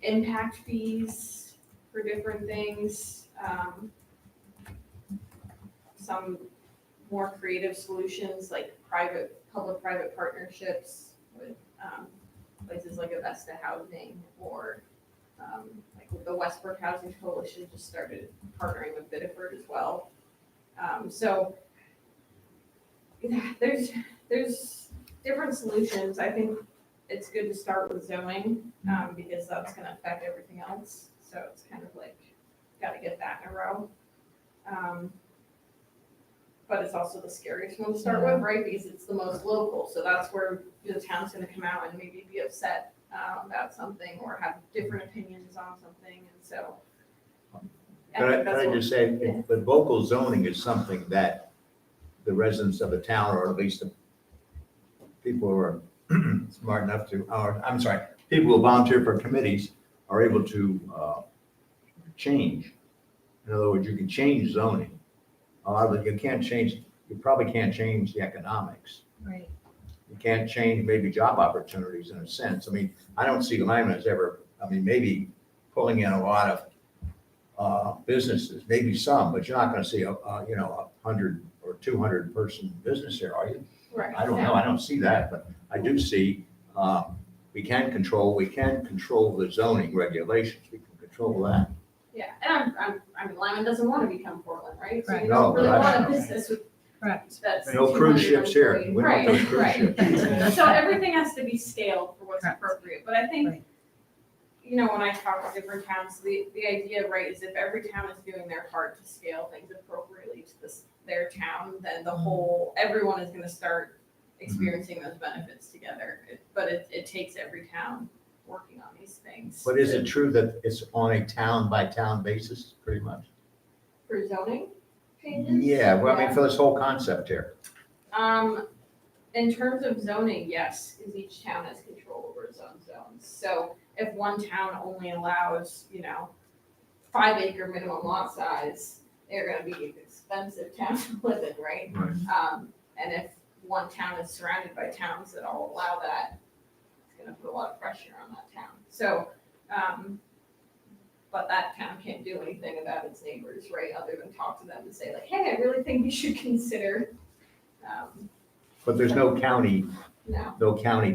Speaker 3: Impact fees for different things. Some more creative solutions like public-private partnerships with places like Avesta Housing or like the Westbrook Housing Coalition just started partnering with Biddeford as well. So there's different solutions. I think it's good to start with zoning because that's going to affect everything else. So it's kind of like got to get that in a row. But it's also the scariest one to start with, right? Because it's the most local. So that's where the town's going to come out and maybe be upset about something or have different opinions on something. And so
Speaker 2: Can I just say, but local zoning is something that the residents of the town, or at least the people who are smart enough to, or, I'm sorry, people who volunteer for committees are able to change. In other words, you can change zoning. You can't change, you probably can't change the economics.
Speaker 1: Right.
Speaker 2: You can't change maybe job opportunities in a sense. I mean, I don't see Lyman as ever, I mean, maybe pulling in a lot of businesses, maybe some, but you're not gonna see a 100 or 200 person business here, are you?
Speaker 3: Right.
Speaker 2: I don't know, I don't see that, but I do see, we can control the zoning regulations, we can control that.
Speaker 3: Yeah, and I mean, Lyman doesn't want to become Portland, right? So
Speaker 1: Right.
Speaker 3: we
Speaker 2: No,
Speaker 3: don't really
Speaker 2: but
Speaker 3: want
Speaker 2: I-
Speaker 3: a business with.
Speaker 1: Correct.
Speaker 3: That's
Speaker 2: No cruise
Speaker 3: 200
Speaker 2: ships here.
Speaker 3: employees.
Speaker 2: We don't want those cruise
Speaker 3: Right,
Speaker 2: ships.
Speaker 3: right. So everything has to be scaled for what's
Speaker 1: Correct.
Speaker 3: appropriate, but I think,
Speaker 1: Right.
Speaker 3: when I talk to different towns, the idea, right, is if every town is doing their part to scale things appropriately to their town, then everyone is gonna start experiencing those benefits together. But it takes every town working on these things.
Speaker 2: But is it true that it's on a town by town basis, pretty much?
Speaker 3: For zoning changes?
Speaker 2: Yeah, well, I mean, for this whole concept here.
Speaker 3: In terms of zoning, yes, because each town has control over its own zones. So if one town only allows, 5-acre minimum lot size, they're gonna be an expensive town to live in, right?
Speaker 2: Right.
Speaker 3: And if one town is surrounded by towns that all allow that, it's gonna put a lot of pressure on that town. So, but that town can't do anything about its neighbors, right, other than talk to them and say like, hey, I really think you should consider,
Speaker 2: But there's no county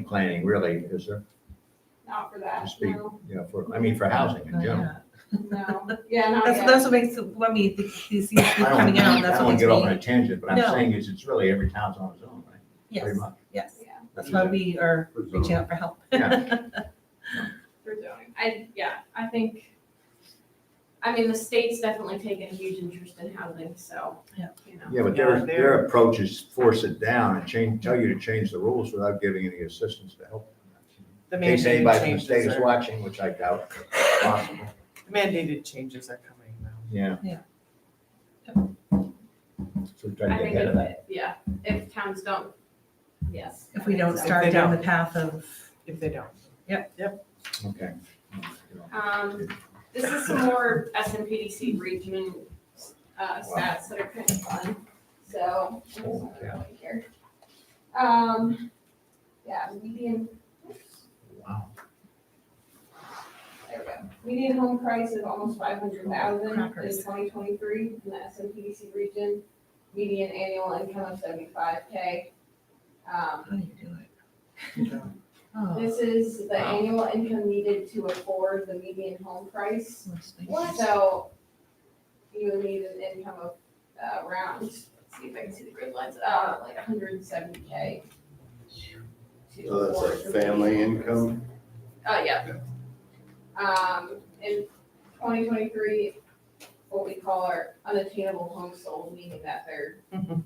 Speaker 2: planning really, is there?
Speaker 3: not for that,
Speaker 2: To speak,
Speaker 3: no,
Speaker 2: for housing in general.
Speaker 3: no, yeah, not
Speaker 1: That's,
Speaker 3: yet.
Speaker 1: that's what makes, when these keep
Speaker 2: I don't
Speaker 1: coming out,
Speaker 2: I
Speaker 1: that's
Speaker 2: don't
Speaker 1: what
Speaker 2: want
Speaker 1: makes
Speaker 2: to get off on a
Speaker 1: me,
Speaker 2: tangent, but I'm
Speaker 1: No.
Speaker 2: saying is it's really every town's on its own, right?
Speaker 1: yes,
Speaker 2: Pretty much.
Speaker 1: yes.
Speaker 3: Yeah,
Speaker 1: That's why we are reaching out for help.
Speaker 2: Yeah.
Speaker 3: for zoning, I mean, the state's definitely taken a huge interest in housing, so,
Speaker 1: Yeah.
Speaker 2: Yeah, but
Speaker 4: Yeah,
Speaker 2: their approach is force it down and tell you to change the rules without giving any assistance to help.
Speaker 4: The
Speaker 2: In case
Speaker 4: mandated
Speaker 2: anybody from the state
Speaker 4: changes
Speaker 2: is
Speaker 4: are,
Speaker 2: watching, which I doubt, possible.
Speaker 4: the mandated changes are coming now.
Speaker 2: Yeah.
Speaker 1: Yeah.
Speaker 2: So we try to
Speaker 3: I
Speaker 2: get
Speaker 3: think
Speaker 2: ahead of that.
Speaker 3: if towns don't, yes.
Speaker 1: If we don't
Speaker 3: So,
Speaker 1: start
Speaker 4: they
Speaker 1: down the
Speaker 4: don't.
Speaker 1: path of,
Speaker 4: If they don't.
Speaker 2: Okay.
Speaker 3: This is some more SMPDC region, stats that are kind of fun, so. I'm just gonna go in here. Median,
Speaker 2: Wow.
Speaker 3: there we go. Median home price is almost 500,000 in
Speaker 1: Crackers.
Speaker 3: 2023 in the SMPDC region. Median annual income of 75K.
Speaker 1: how do you do it? Oh,
Speaker 3: This is the annual income needed to afford the median home price.
Speaker 1: let's see.
Speaker 3: So you would need an income of around, let's see if I can see the grid lines, like 170K.
Speaker 8: So that's like family income?
Speaker 3: Yeah. In 2023, what we call our unattainable homes sold, meaning that they're
Speaker 4: Mhm.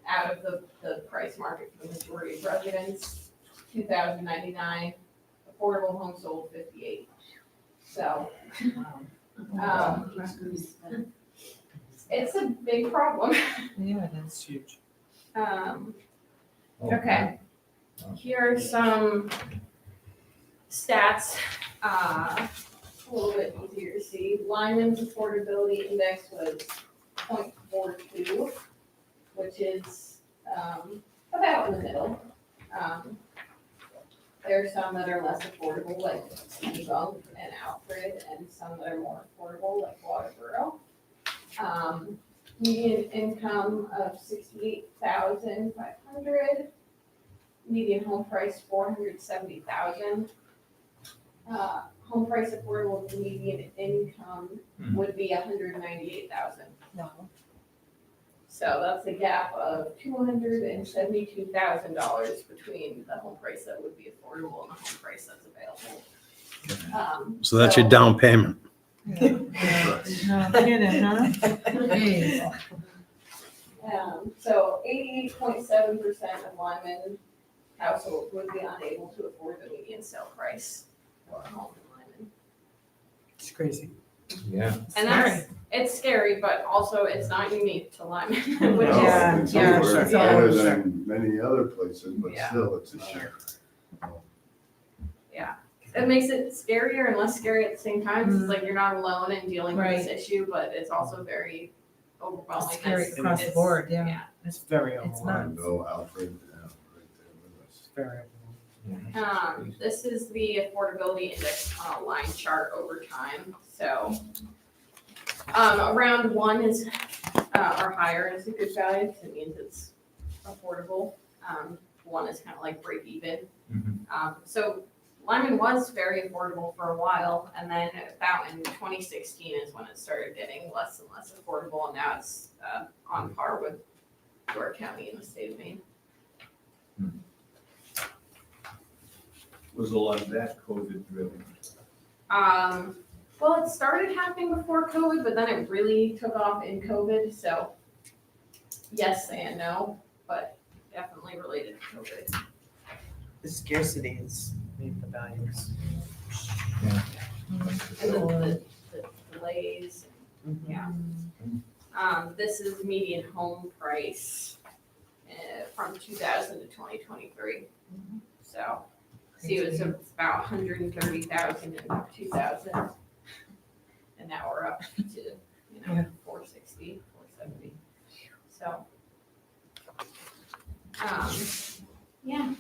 Speaker 3: out of the price market for the majority of residents, 2,099, affordable homes sold 58. So, it's a big problem.
Speaker 1: Yeah, it is.
Speaker 4: It's huge.
Speaker 3: Okay, here are some stats, a little bit easier to see. Lyman's affordability index was 0.42, which is about in the middle. There are some that are less affordable, like Seabunk and Alfred, and some that are more affordable, like Waterboro. Median income of 68,500. Median home price 470,000. Home price affordable to median income would be 198,000.
Speaker 1: No.
Speaker 3: So that's a gap of $272,000 between the home price that would be affordable and the home price that's available.
Speaker 6: So that's your down payment.
Speaker 1: No kidding, huh? Jeez.
Speaker 3: So 88.7% of Lyman households would be unable to afford the median sale price for a home in Lyman.
Speaker 4: It's crazy.
Speaker 2: Yeah.
Speaker 3: And it's scary, but also it's not unique to Lyman, which
Speaker 8: No,
Speaker 3: is,
Speaker 4: Yeah,
Speaker 8: it's
Speaker 1: yeah,
Speaker 8: somewhere
Speaker 4: sure.
Speaker 8: better
Speaker 4: Yeah.
Speaker 8: than many other places, but
Speaker 3: Yeah.
Speaker 8: still, it's a shame.
Speaker 3: it makes it scarier and less scary at the same time. 'Cause it's like you're not alone in dealing with this
Speaker 1: Right.
Speaker 3: issue, but it's also very overwhelming.
Speaker 1: It's scary
Speaker 3: It's-
Speaker 1: across the
Speaker 3: it's-
Speaker 1: board, yeah.
Speaker 4: It's very
Speaker 1: It's
Speaker 4: overwhelming.
Speaker 1: not.
Speaker 8: No, Alfred, yeah, right there with us.
Speaker 4: It's very overwhelming.
Speaker 3: This is the affordability index on a line chart over time, so. Around 1 is, or higher is a good value, because it means it's affordable. 1 is kind of like break even. So Lyman was very affordable for a while, and then about in 2016 is when it started getting less and less affordable, and now it's, on par with York County in the state of Maine.
Speaker 2: Was a lot of that COVID driven?
Speaker 3: Well, it started happening before COVID, but then it really took off in COVID, so yes and no, but definitely related to COVID.
Speaker 4: The scarcity has made the values.
Speaker 3: And the delays, yeah. This is median home price, from 2000 to 2023. So, see, it was about 130,000 in 2000. And now we're up to, 460, 470. So, yeah,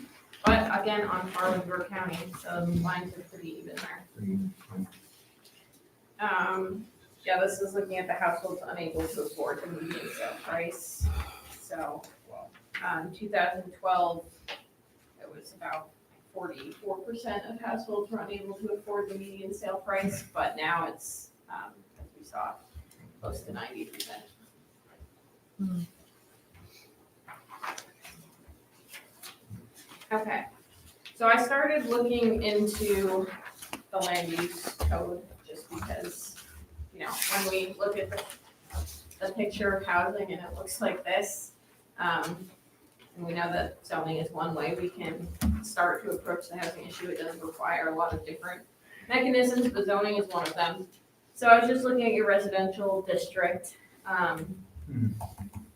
Speaker 3: but again, on par with York County, so the lines are pretty even there. Yeah, this is looking at the households unable to afford the median sale price. So, 2012, it was about 44% of households were unable to afford the median sale price, but now it's, as we saw, close to 90%. Okay, so I started looking into the land use code just because, when we look at the picture of housing and it looks like this, and we know that zoning is one way we can start to approach the housing issue. It does require a lot of different mechanisms, but zoning is one of them. So I was just looking at your residential district.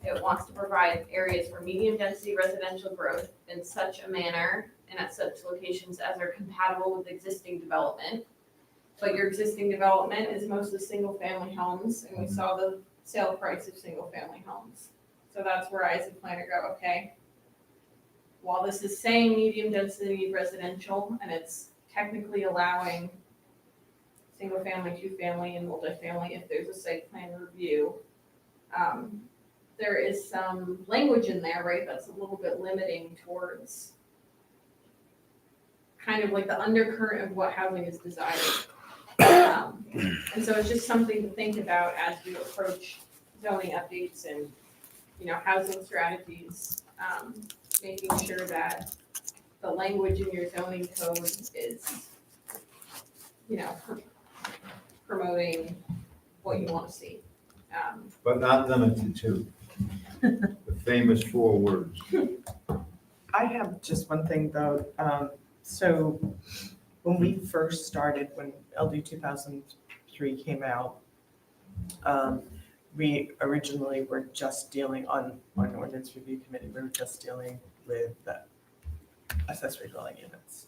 Speaker 3: It wants to provide areas for medium density residential growth in such a manner and at such locations as are compatible with existing development. But your existing development is mostly single family homes, and we saw the sale price of single family homes. So that's where I as a planner go, okay, while this is saying medium density residential and it's technically allowing single family, 2-family, and multifamily if there's a site plan review, there is some language in there, right, that's a little bit limiting towards kind of like the undercurrent of what housing is desired. And so it's just something to think about as we approach zoning updates and, housing strategies, making sure that the language in your zoning code is, promoting what you want to see.
Speaker 2: But not limited to. The famous 4 words.
Speaker 4: I have just one thing though. So when we first started, when LD 2003 came out, we originally were just dealing on ordinance review committee, we were just dealing with the accessory dwelling units.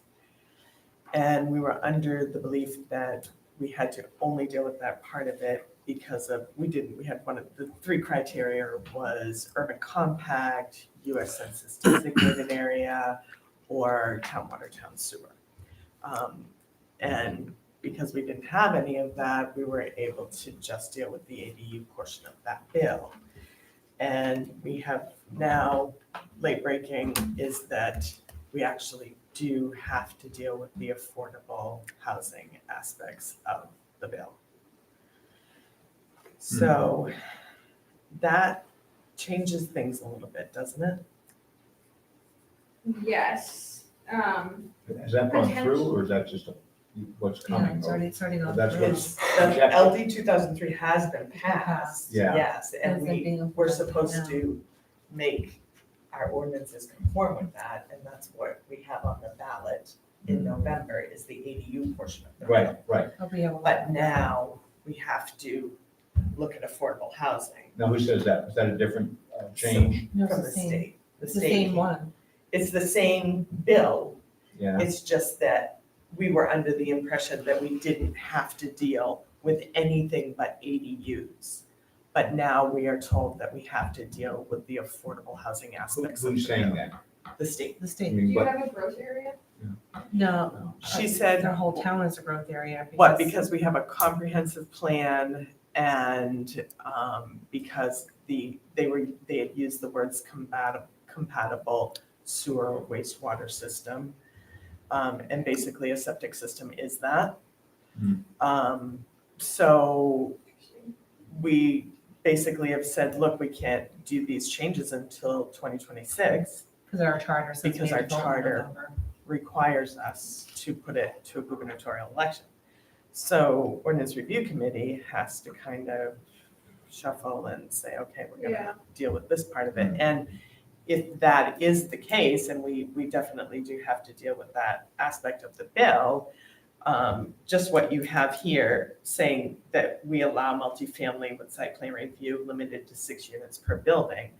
Speaker 4: And we were under the belief that we had to only deal with that part of it because we had one of the 3 criteria was urban compact, US Census designated area, or town water, town sewer. And because we didn't have any of that, we were able to just deal with the ADU portion of that bill. And we have now, late breaking, is that we actually do have to deal with the affordable housing aspects of the bill. So that changes things a little bit, doesn't it?
Speaker 3: Yes.
Speaker 2: Has that gone through, or is that just what's
Speaker 1: Yeah,
Speaker 2: coming?
Speaker 1: it's already gone
Speaker 2: That's
Speaker 1: through.
Speaker 2: what's-
Speaker 4: The LD 2003 has been passed,
Speaker 2: Yeah.
Speaker 4: yes, and
Speaker 1: Has it being
Speaker 4: we're
Speaker 1: affordable,
Speaker 4: supposed
Speaker 1: yeah.
Speaker 4: to make our ordinances conform with that, and that's what we have on the ballot in November is the ADU portion of the bill.
Speaker 2: Right, right.
Speaker 1: But we have a lot.
Speaker 4: But now we have to look at affordable housing
Speaker 2: Now, who says that? Is that a different change?
Speaker 1: No, it's
Speaker 4: from
Speaker 1: the
Speaker 4: the
Speaker 1: same,
Speaker 4: state.
Speaker 1: it's the same one.
Speaker 4: It's the same bill,
Speaker 2: Yeah,
Speaker 4: it's just that we were under the impression that we didn't have to deal with anything but ADUs. But now we are told that we have to deal with the affordable housing aspects of the
Speaker 2: who's saying
Speaker 4: bill.
Speaker 2: that?
Speaker 4: The state.
Speaker 1: The
Speaker 2: I
Speaker 1: state,
Speaker 2: mean,
Speaker 3: Do you
Speaker 2: what,
Speaker 3: have a growth area?
Speaker 1: no.
Speaker 4: She said-
Speaker 1: Their whole town is a growth area.
Speaker 4: What, because we have a comprehensive plan and because they had used the words compatible sewer wastewater system. And basically a septic system is that. So we basically have said, look, we can't do these changes until 2026.
Speaker 1: Because our charter says.
Speaker 4: Because
Speaker 1: we
Speaker 4: our
Speaker 1: have to vote in
Speaker 4: charter-
Speaker 1: November.
Speaker 4: Requires us to put it to a gubernatorial election. So ordinance review committee has to kind of shuffle and say, okay, we're
Speaker 3: Yeah.
Speaker 4: gonna deal with this part of it. And if that is the case, and we definitely do have to deal with that aspect of the bill, just what you have here saying that we allow multifamily with site plan review limited to 6 units per building,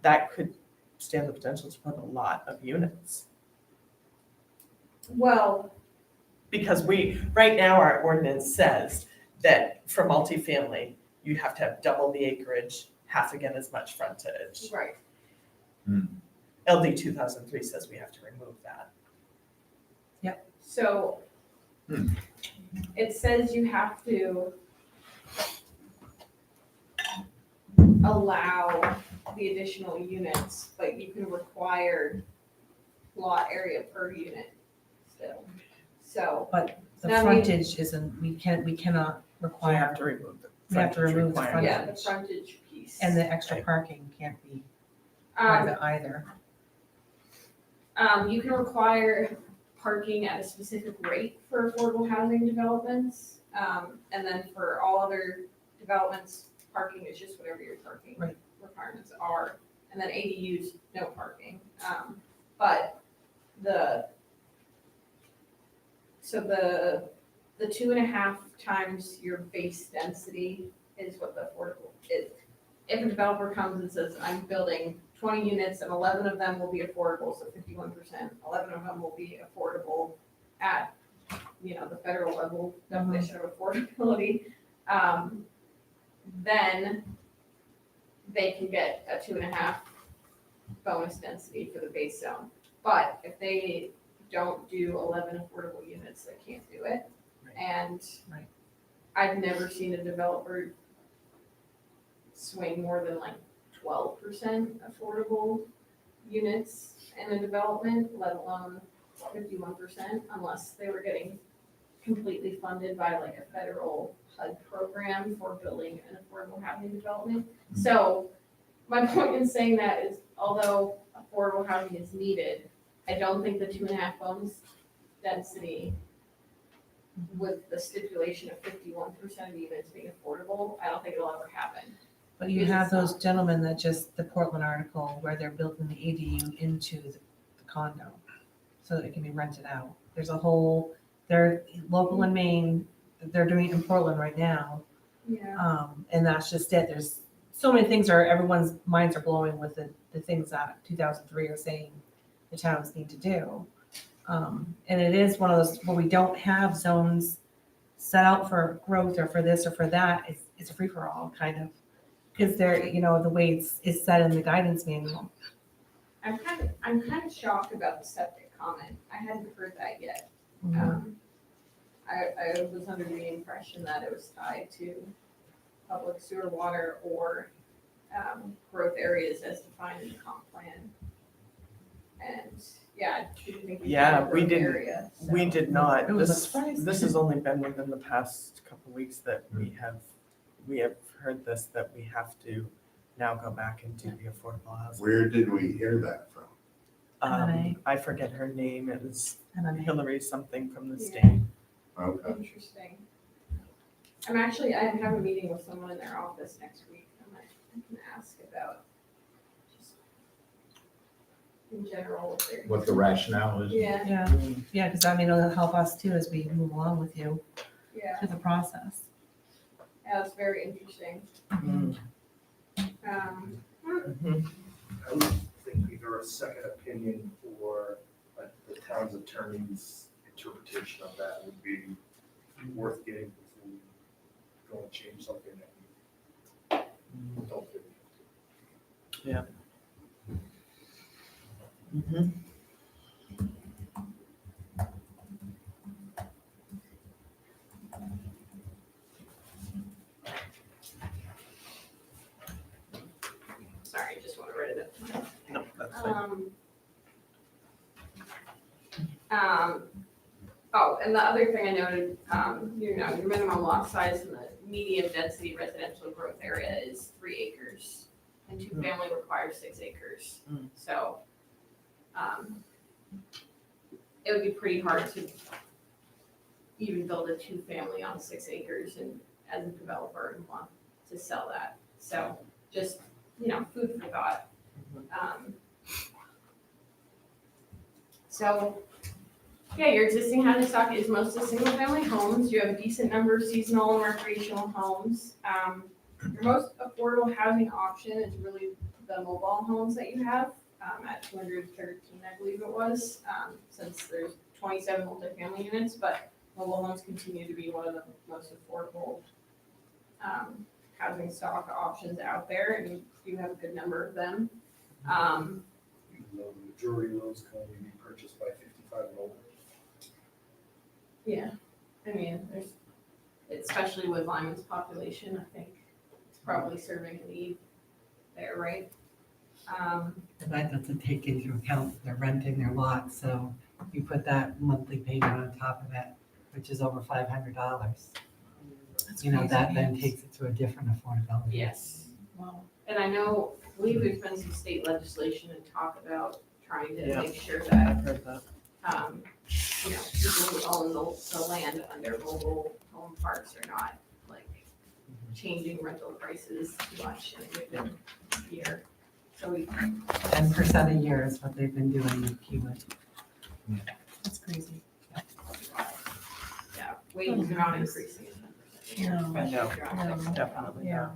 Speaker 4: that could stand the potential to put a lot of units.
Speaker 3: Well,
Speaker 4: Because right now, our ordinance says that for multifamily, you have to have double the acreage, half again as much frontage.
Speaker 3: right,
Speaker 4: LD 2003 says we have to remove that.
Speaker 3: so it says you have to allow the additional units, but you can require lot area per unit still. So,
Speaker 1: The
Speaker 3: Now, I mean-
Speaker 1: frontage isn't, we cannot
Speaker 4: We
Speaker 1: require,
Speaker 4: have to remove the
Speaker 1: We have to
Speaker 4: frontage
Speaker 1: remove the
Speaker 4: requirement.
Speaker 3: yeah, the frontage piece.
Speaker 1: and the extra parking can't be part of
Speaker 3: Um,
Speaker 1: it either.
Speaker 3: you can require parking at a specific rate for affordable housing developments. And then for all other developments, parking is just whatever your parking
Speaker 1: Right.
Speaker 3: requirements are. And then ADUs, no parking. But the 2.5 times your base density is what the affordable is. If a developer comes and says, I'm building 20 units and 11 of them will be affordable, so 51%, 11 of them will be affordable at, the federal level definition of affordability, then they can get a 2.5 bonus density for the base zone. But if they don't do 11 affordable units, they can't do it.
Speaker 4: Right.
Speaker 3: And
Speaker 1: Right.
Speaker 3: I've never seen a developer swing more than like 12% affordable units in a development, let alone 51%, unless they were getting completely funded by like a federal HUD program for building an affordable housing development. So my point in saying that is, although affordable housing is needed, I don't think the 2.5 bonus density with the stipulation of 51% of units being affordable, I don't think it'll ever happen.
Speaker 1: But you
Speaker 3: Because
Speaker 1: have
Speaker 3: it's
Speaker 1: those
Speaker 3: not.
Speaker 1: gentlemen that just, the Portland article where they're building the ADU into the condo so that it can be rented out. There's a whole, they're local in Maine, they're doing it in Portland right now.
Speaker 3: Yeah.
Speaker 1: And that's just it. There's so many things everyone's minds are blowing with the things that 2003 are saying the towns need to do. And it is one of those where we don't have zones set out for growth or for this or for that. It's a free for all kind of, because they're, the way it's set in the guidance manual.
Speaker 3: I'm kind of shocked about the septic comment. I hadn't heard that yet. I was under the impression that it was tied to public sewer water or growth areas as defined in the comp plan. And yeah, I didn't think we
Speaker 4: Yeah,
Speaker 3: had a
Speaker 4: we
Speaker 3: growth
Speaker 4: didn't-
Speaker 3: area.
Speaker 4: We
Speaker 3: so-
Speaker 4: did not.
Speaker 1: It was a
Speaker 4: This
Speaker 1: surprise.
Speaker 4: this has only been within the past couple of weeks that we have heard this, that we have to now go back and do the affordable housing.
Speaker 8: Where did we hear that from?
Speaker 1: Right.
Speaker 4: I forget her name. It was
Speaker 1: And then
Speaker 4: Hillary something from the
Speaker 3: Yeah.
Speaker 4: state.
Speaker 8: Okay.
Speaker 3: Interesting. I have a meeting with someone in their office next week. I can ask about just in general.
Speaker 2: what the rationale is.
Speaker 3: Yeah,
Speaker 1: Yeah, because I mean, it'll help us too as we move along with you
Speaker 3: yeah,
Speaker 1: through the process.
Speaker 3: yeah, it's very interesting.
Speaker 4: Mm.
Speaker 9: I would think either a second opinion or the town's attorney's interpretation of that would be worth getting before we go and change something that we don't think.
Speaker 4: Mhm.
Speaker 3: Sorry, just want to write it up.
Speaker 4: No, that's fine.
Speaker 3: Oh, and the other thing I noted, your minimum lot size in the medium density residential growth area is 3 acres. And 2-family requires 6 acres.
Speaker 4: Mm.
Speaker 3: So, it would be pretty hard to even build a 2-family on 6 acres and as a developer and want to sell that. So just, food for thought. So, yeah, your existing housing stock is mostly single-family homes. You have a decent number of seasonal and recreational homes. Your most affordable housing option is really the mobile homes that you have at 213, I believe it was, since there's 27 multifamily units, but mobile homes continue to be one of the most affordable housing stock options out there, and you have a good number of them.
Speaker 9: Even though the majority of those can only be purchased by 55 and older.
Speaker 3: Yeah, I mean, especially with Lyman's population, I think it's probably serving a need there, right?
Speaker 5: And that doesn't take into account they're renting their lot, so you put that monthly payment on top of it, which is over $500. That then takes it to a different affordability.
Speaker 3: Yes. Well, and I believe there's been some state legislation and talk about trying to
Speaker 4: Yeah.
Speaker 3: make sure that,
Speaker 4: I've heard that.
Speaker 3: people who own the land under mobile home parks are not changing rental prices too much in a given year. So
Speaker 5: 10% a year is what they've been doing in Kiewit.
Speaker 1: That's crazy.
Speaker 3: yeah, wages are not increasing.
Speaker 1: No.
Speaker 4: I know,
Speaker 3: Drastic.
Speaker 4: definitely,
Speaker 1: Yeah.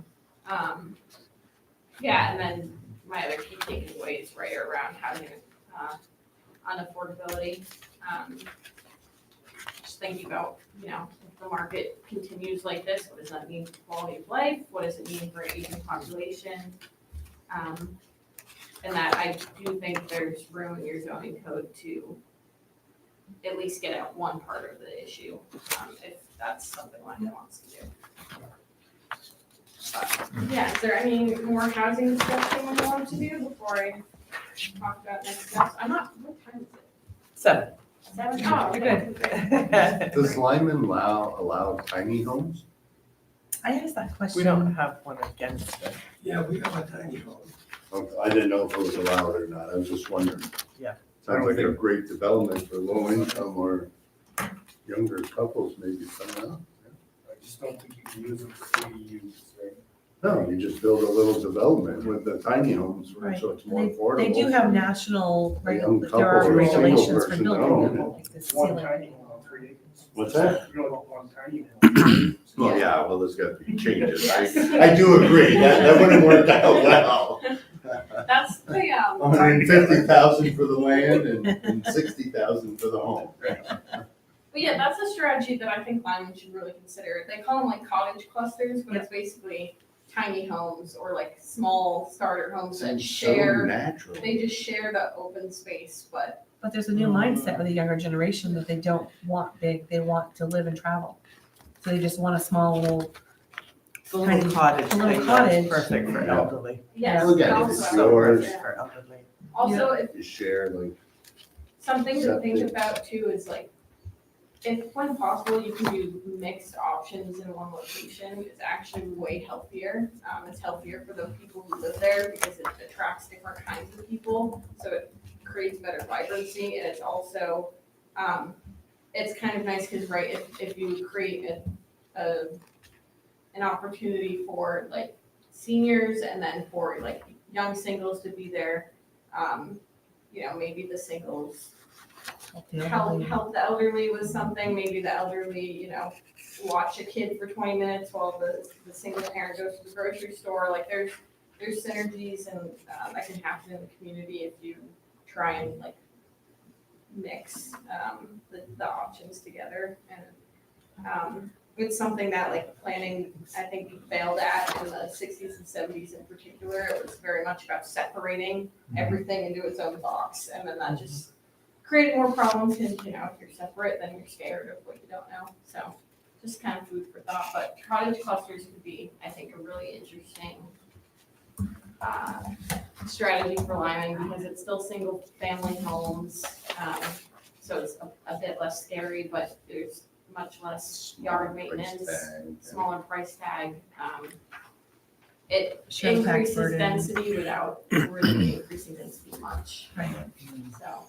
Speaker 3: Yeah, and then my other key takeaways right around housing unaffordability. Just thinking about, if the market continues like this, what does that mean for quality of life? What does it mean for an aging population? And that I do think there's room in your zoning code to at least get at one part of the issue, if that's something Lyman wants to do. But, yeah, is there any more housing discussion we want to do before I talk about next steps? What time is it?
Speaker 4: 7.
Speaker 3: 7? Oh,
Speaker 1: You're
Speaker 3: okay.
Speaker 8: Does Lyman allow tiny homes?
Speaker 1: I asked that question.
Speaker 4: We don't have one against it.
Speaker 7: Yeah, we have a tiny home.
Speaker 8: Okay, I didn't know if it was allowed or not, I was just wondering.
Speaker 4: Yeah.
Speaker 8: Sounds like a great development for low income or younger couples maybe coming out.
Speaker 9: I just don't think you can use them for ADUs, right?
Speaker 8: No, you just build a little development with the tiny homes,
Speaker 1: Right.
Speaker 8: so it's more
Speaker 1: They
Speaker 8: affordable.
Speaker 1: do have national,
Speaker 8: A young
Speaker 1: there are
Speaker 8: couple or a single
Speaker 1: regulations for
Speaker 8: person
Speaker 1: building
Speaker 8: own
Speaker 1: them,
Speaker 8: it.
Speaker 1: like the
Speaker 9: It's one
Speaker 1: ceiling.
Speaker 9: tiny home on 3 acres.
Speaker 8: What's that?
Speaker 9: You don't want one tiny home.
Speaker 8: Well, yeah, well, there's got to be changes. I do agree, that wouldn't work out well.
Speaker 3: That's the,
Speaker 8: 150,000 for the land and 60,000 for the home.
Speaker 3: but yeah, that's a strategy that I think Lyman should really consider. They call them cottage clusters, but it's basically tiny homes or small starter homes that
Speaker 8: Seems so
Speaker 3: share,
Speaker 8: natural.
Speaker 3: they just share the open space, but
Speaker 1: But there's a new mindset with the younger generation that they don't want big, they want to live and travel. So they just want a small little,
Speaker 4: The little cottage
Speaker 1: the little
Speaker 4: thing, that's
Speaker 1: cottage.
Speaker 4: perfect for
Speaker 8: Yeah.
Speaker 4: elderly.
Speaker 3: yes.
Speaker 8: Look at it,
Speaker 3: also-
Speaker 8: it's yours.
Speaker 3: yeah.
Speaker 4: For elderly.
Speaker 3: Also, if
Speaker 8: You share
Speaker 3: something to think
Speaker 8: Septic.
Speaker 3: about too is if when possible, you can do mixed options in one location, it's actually way healthier. It's healthier for the people who live there because it attracts different kinds of people, so it creates better vibrancy, and it's also, it's kind of nice because, right, if you create an opportunity for seniors and then for young singles to be there, maybe the singles
Speaker 1: Yeah.
Speaker 3: help the elderly with something, maybe the elderly, watch a kid for 20 minutes while the single parent goes to the grocery store. Like there's synergies and that can happen in the community if you try and like mix the options together. And it's something that like planning, I think, failed at in the 60s and 70s in particular. It was very much about separating everything into its own box, and then that just created more problems because if you're separate, then you're scared of what you don't know. So just kind of food for thought. But cottage clusters would be, I think, a really interesting strategy for Lyman because it's still single family homes. So it's a bit less scary, but there's much less yard maintenance, smaller price tag. It
Speaker 1: Shared tax
Speaker 3: increases
Speaker 1: burden.
Speaker 3: density without really increasing density much.
Speaker 1: Right.
Speaker 3: So.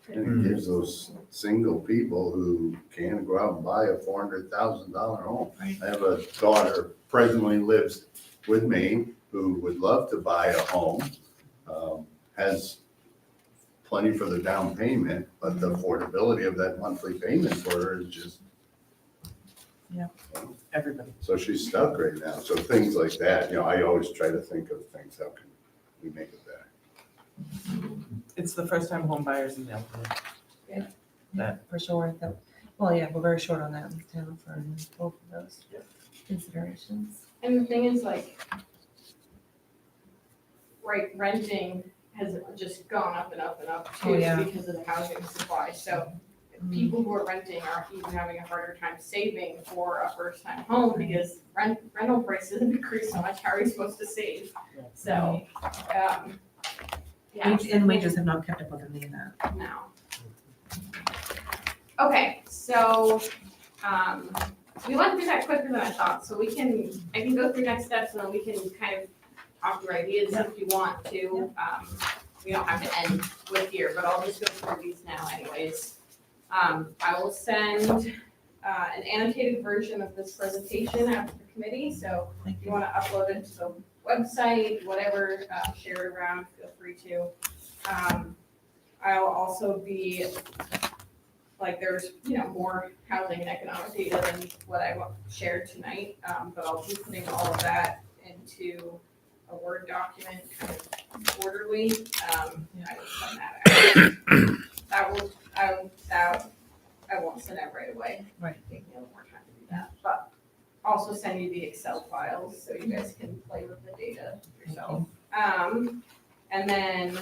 Speaker 8: And it gives those single people who can't go out and buy a $400,000 home.
Speaker 1: Right.
Speaker 8: I have a daughter presently lives with me who would love to buy a home, has plenty for the down payment, but the affordability of that monthly payment for her is just.
Speaker 4: Everybody.
Speaker 8: So she's stuck right now. So things like that, I always try to think of things, how can we make it better?
Speaker 4: It's the first time home buyers in the elderly.
Speaker 1: For sure. We're very short on that in town for both of those
Speaker 9: Yeah.
Speaker 1: considerations.
Speaker 3: And the thing is, like, renting has just gone up and up and up too because of the housing supply. So people who are renting are even having a harder time saving for a first-time home because rental prices have increased so much. How are you supposed to save? So,
Speaker 1: And wages have not kept up with any of that.
Speaker 3: No. Okay, so, we went through that quicker than I thought, so I can go through next steps and then we can kind of talk through ideas if you want to. We don't have to end with here, but I'll just go through these now anyways. I will send, an annotated version of this presentation out to the committee, so if you wanna upload it to the website, whatever, share it around, feel free to. I'll also be, like, there's, more housing and economic data than what I shared tonight, but I'll be putting all of that into a Word document kind of orderly. I will send that out. I won't send that right away.
Speaker 1: Right.
Speaker 3: Take me a little more time to do that, but also send you the Excel files so you guys can play with the data yourself. And then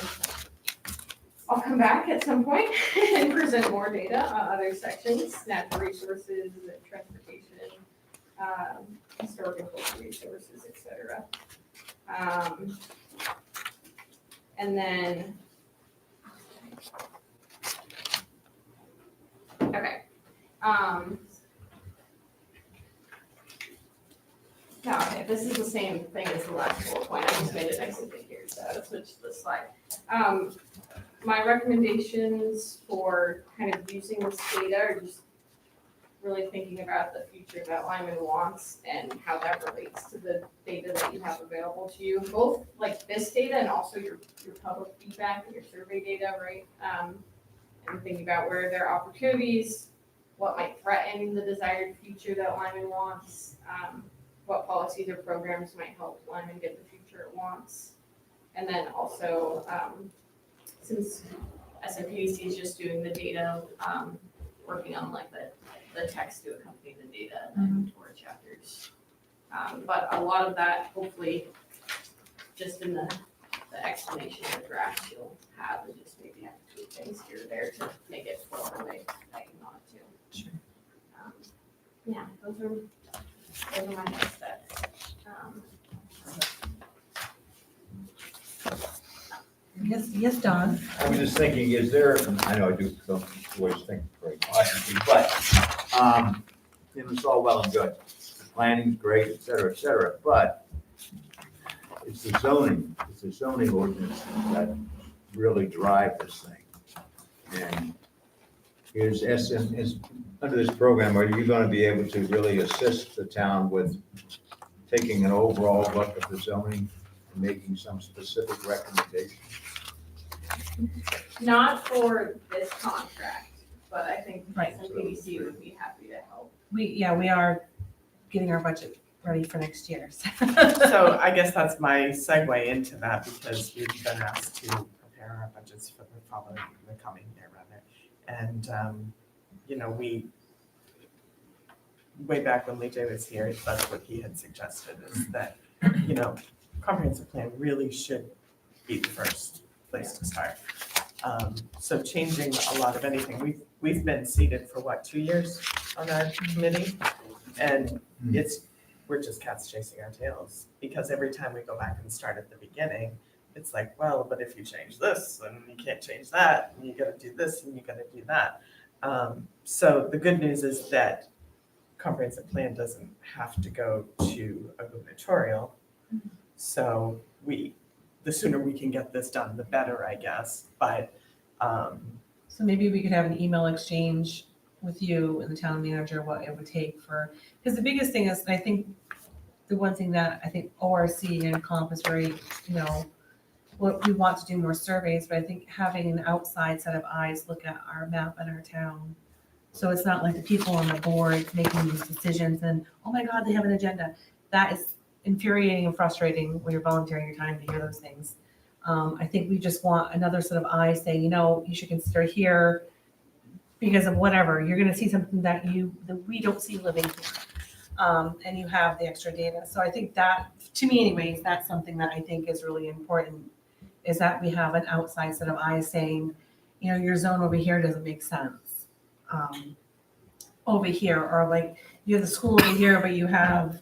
Speaker 3: I'll come back at some point and present more data on other sections, natural resources, transportation, historic and cultural resources, et cetera. And then, okay. No, okay, this is the same thing as the last bullet point, I just made it nice and big here, so I'll switch to the slide. My recommendations for kind of using this data are just really thinking about the future that Lyman wants and how that relates to the data that you have available to you, both like this data and also your public feedback and your survey data, right? And thinking about where there are opportunities, what might threaten the desired future that Lyman wants, what policies or programs might help Lyman get the future it wants. And then also, since SMPDC is just doing the data, working on like the text to accompany the data and toward chapters. But a lot of that, hopefully, just in the explanation of the draft you'll have, and just maybe have to tweak things here or there to make it flow the way that you want it to.
Speaker 1: Sure.
Speaker 3: Yeah, those are my next steps.
Speaker 1: Yes, Don?
Speaker 2: I was just thinking, is there, I know I do don't always think very logically, but, it's all well and good. Planning's great, et cetera, but it's the zoning ordinance that really drive this thing. And under this program, are you gonna be able to really assist the town with taking an overall look at the zoning and making some specific recommendations?
Speaker 3: Not for this contract, but I think
Speaker 1: Right.
Speaker 3: SMPDC would be happy to help.
Speaker 1: We are getting our budget ready for next year.
Speaker 4: So I guess that's my segue into that, because we've been asked to prepare our budgets for the coming year rather. And, way back when Lee J was here, that's what he had suggested, is that, comprehensive plan really should be the first place to start. So changing a lot of anything, we've been seated for what, 2 years on our committee? And we're just cats chasing our tails, because every time we go back and start at the beginning, it's like, well, but if you change this, then you can't change that, and you gotta do this, and you gotta do that. So the good news is that comprehensive plan doesn't have to go to a gubernatorial. So the sooner we can get this done, the better, I guess, but,
Speaker 1: So maybe we could have an email exchange with you and the town manager, what it would take for, because the biggest thing is, I think, the one thing that I think ORC and Comp is very, what we want to do more surveys, but I think having an outside set of eyes look at our map and our town. So it's not like the people on the board making these decisions and, oh my God, they have an agenda. That is infuriating and frustrating when you're volunteering your time to hear those things. I think we just want another set of eyes saying, you should consider here because of whatever. You're gonna see something that we don't see living here. And you have the extra data. So I think that, to me anyways, that's something that I think is really important, is that we have an outside set of eyes saying, your zone over here doesn't make sense. Over here, or like you have the school over here, but you have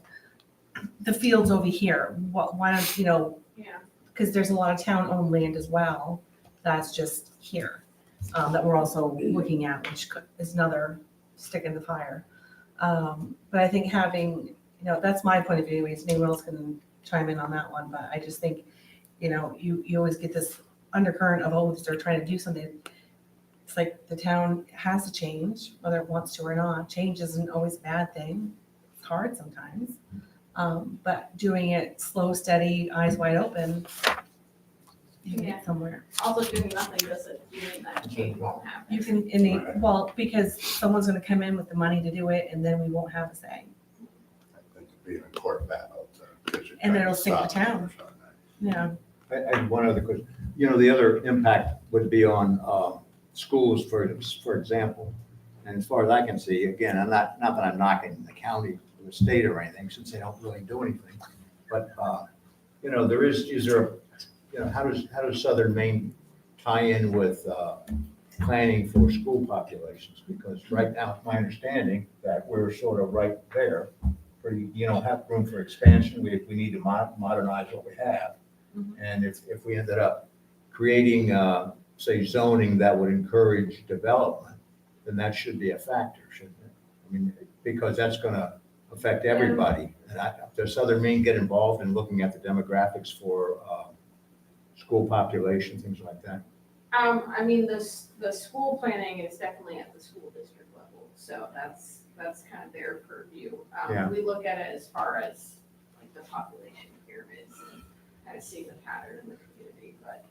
Speaker 1: the fields over here. Why don't,
Speaker 3: Yeah.
Speaker 1: because there's a lot of town-owned land as well that's just here, that we're also looking at, which is another stick in the fire. But I think having, that's my point of view anyways, anyone else can chime in on that one, but I just think, you always get this undercurrent of, oh, they're trying to do something. It's like the town has to change, whether it wants to or not. Change isn't always a bad thing. It's hard sometimes. But doing it slow, steady, eyes wide open, you can get somewhere.
Speaker 3: Also doing nothing doesn't mean that change won't happen.
Speaker 1: You can, because someone's gonna come in with the money to do it, and then we won't have a say.
Speaker 8: I think it'd be a court battle to.
Speaker 1: And it'll sink the town. Yeah.
Speaker 2: I had one other question. The other impact would be on schools, for example. And as far as I can see, again, not that I'm knocking the county or the state or anything, since they don't really do anything. But, how does Southern Maine tie in with planning for school populations? Because right now, it's my understanding that we're sort of right there. You don't have room for expansion. We need to modernize what we have. And if we ended up creating, say, zoning that would encourage development, then that should be a factor, shouldn't it? I mean, because that's going to affect everybody. And does Southern Maine get involved in looking at the demographics for school population, things like that?
Speaker 3: The school planning is definitely at the school district level, so that's kind of their purview.
Speaker 2: Yeah.
Speaker 3: We look at it as far as like the population pyramids and kind of see the pattern in the community, but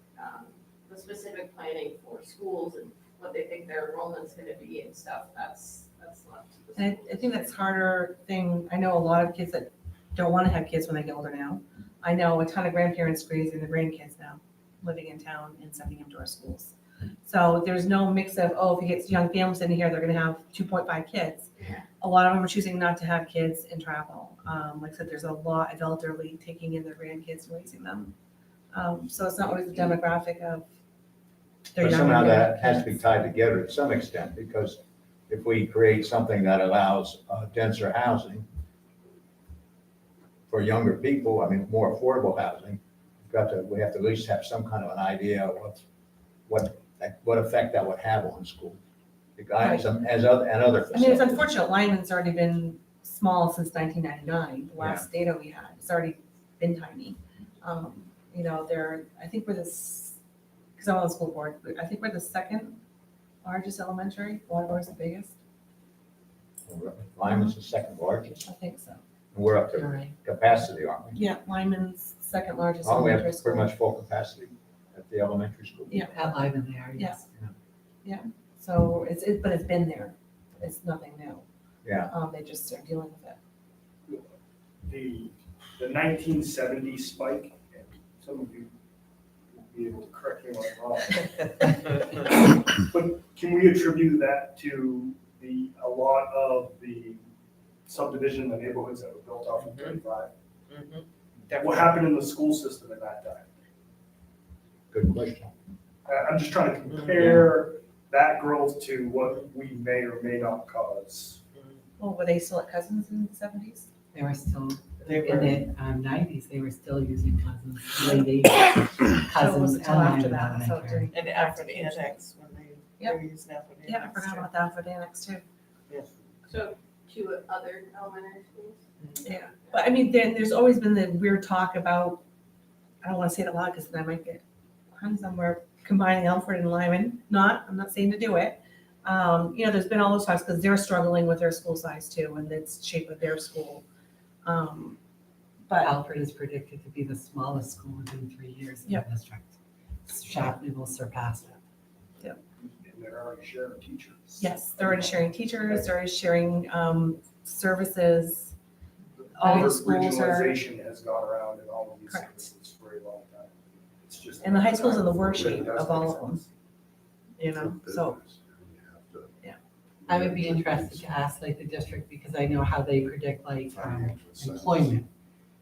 Speaker 3: the specific planning for schools and what they think their enrollment's gonna be and stuff, that's left to the
Speaker 1: And
Speaker 3: schools.
Speaker 1: I think that's harder thing. I know a lot of kids that don't want to have kids when they get older now. I know a ton of grandparents raising their grandkids now, living in town and sending them to our schools. So there's no mix of, if you get young families in here, they're gonna have 2.5 kids.
Speaker 2: Yeah.
Speaker 1: A lot of them are choosing not to have kids and travel. Like I said, there's a lot of elderly taking in their grandkids and raising them. So it's not always the demographic of their
Speaker 2: But
Speaker 1: younger
Speaker 2: somehow that has to be
Speaker 1: kids.
Speaker 2: tied together to some extent, because if we create something that allows denser housing for younger people, I mean, more affordable housing, we have to at least have some kind of an idea of what effect that would have on schools. The guys, and other
Speaker 1: I mean, it's
Speaker 2: facilities.
Speaker 1: unfortunate, Lyman's already been small since 1999, the last data we had, it's already been tiny. I think we're because I'm on the school board, I think we're the second largest elementary, Waterbury's the biggest,
Speaker 2: Lyman's the second largest,
Speaker 1: I think so.
Speaker 2: and we're up
Speaker 5: You're
Speaker 2: to
Speaker 5: right.
Speaker 2: capacity, aren't we?
Speaker 1: Yeah, Lyman's second largest
Speaker 2: Oh, we have
Speaker 1: elementary school.
Speaker 2: pretty much full capacity at the elementary school?
Speaker 1: Yeah.
Speaker 5: At Lyman there, yes.
Speaker 1: So but it's been there. It's nothing new.
Speaker 2: Yeah.
Speaker 1: They just are dealing with it.
Speaker 9: The 1970 spike, and some of you will be able to correct me if I'm wrong. But can we attribute that to a lot of the subdivision, the neighborhoods that were built off of 35? What happened in the school system at that time?
Speaker 2: Good question.
Speaker 9: I'm just trying to compare that growth to what we may or may not cause.
Speaker 1: Well, were they still at Cousins in the 70s?
Speaker 5: They were still,
Speaker 4: They
Speaker 5: in
Speaker 4: were,
Speaker 5: the nineties, they were still using Cousins, late
Speaker 1: So it
Speaker 5: Cousins
Speaker 1: wasn't
Speaker 5: and
Speaker 1: until after
Speaker 5: Lyman
Speaker 1: that, so it
Speaker 5: Elementary.
Speaker 1: didn't.
Speaker 4: and Alfred Annex, when they
Speaker 1: Yep.
Speaker 4: were using Alfred Annex.
Speaker 1: Yeah, I forgot about the Alfred Annex too.
Speaker 3: So 2 other elementary schools?
Speaker 1: Yeah, but I mean, then there's always been the weird talk about, I don't wanna say it a lot, because then I might get hung somewhere, combining Alfred and Lyman. I'm not saying to do it. There's been all those talks, because they're struggling with their school size too, and the shape of their school. But,
Speaker 5: Alfred is predicted to be the smallest school within 3 years in the
Speaker 1: Yep.
Speaker 5: district. Shapley will surpass it.
Speaker 9: And they're already sharing teachers.
Speaker 1: yes, they're already sharing teachers, they're already sharing, services. All
Speaker 9: Word
Speaker 1: the schools are,
Speaker 9: Regionalization has gone around in all of these
Speaker 1: Correct.
Speaker 9: services for a long time. It's just.
Speaker 1: And the high school's in the worst
Speaker 9: It really
Speaker 1: shape
Speaker 9: does
Speaker 1: of all
Speaker 9: make
Speaker 1: of them.
Speaker 9: sense.
Speaker 1: So,
Speaker 8: You have to-
Speaker 5: I would be interested to ask like the district, because I know how they predict like
Speaker 8: Financial sense.
Speaker 5: employment.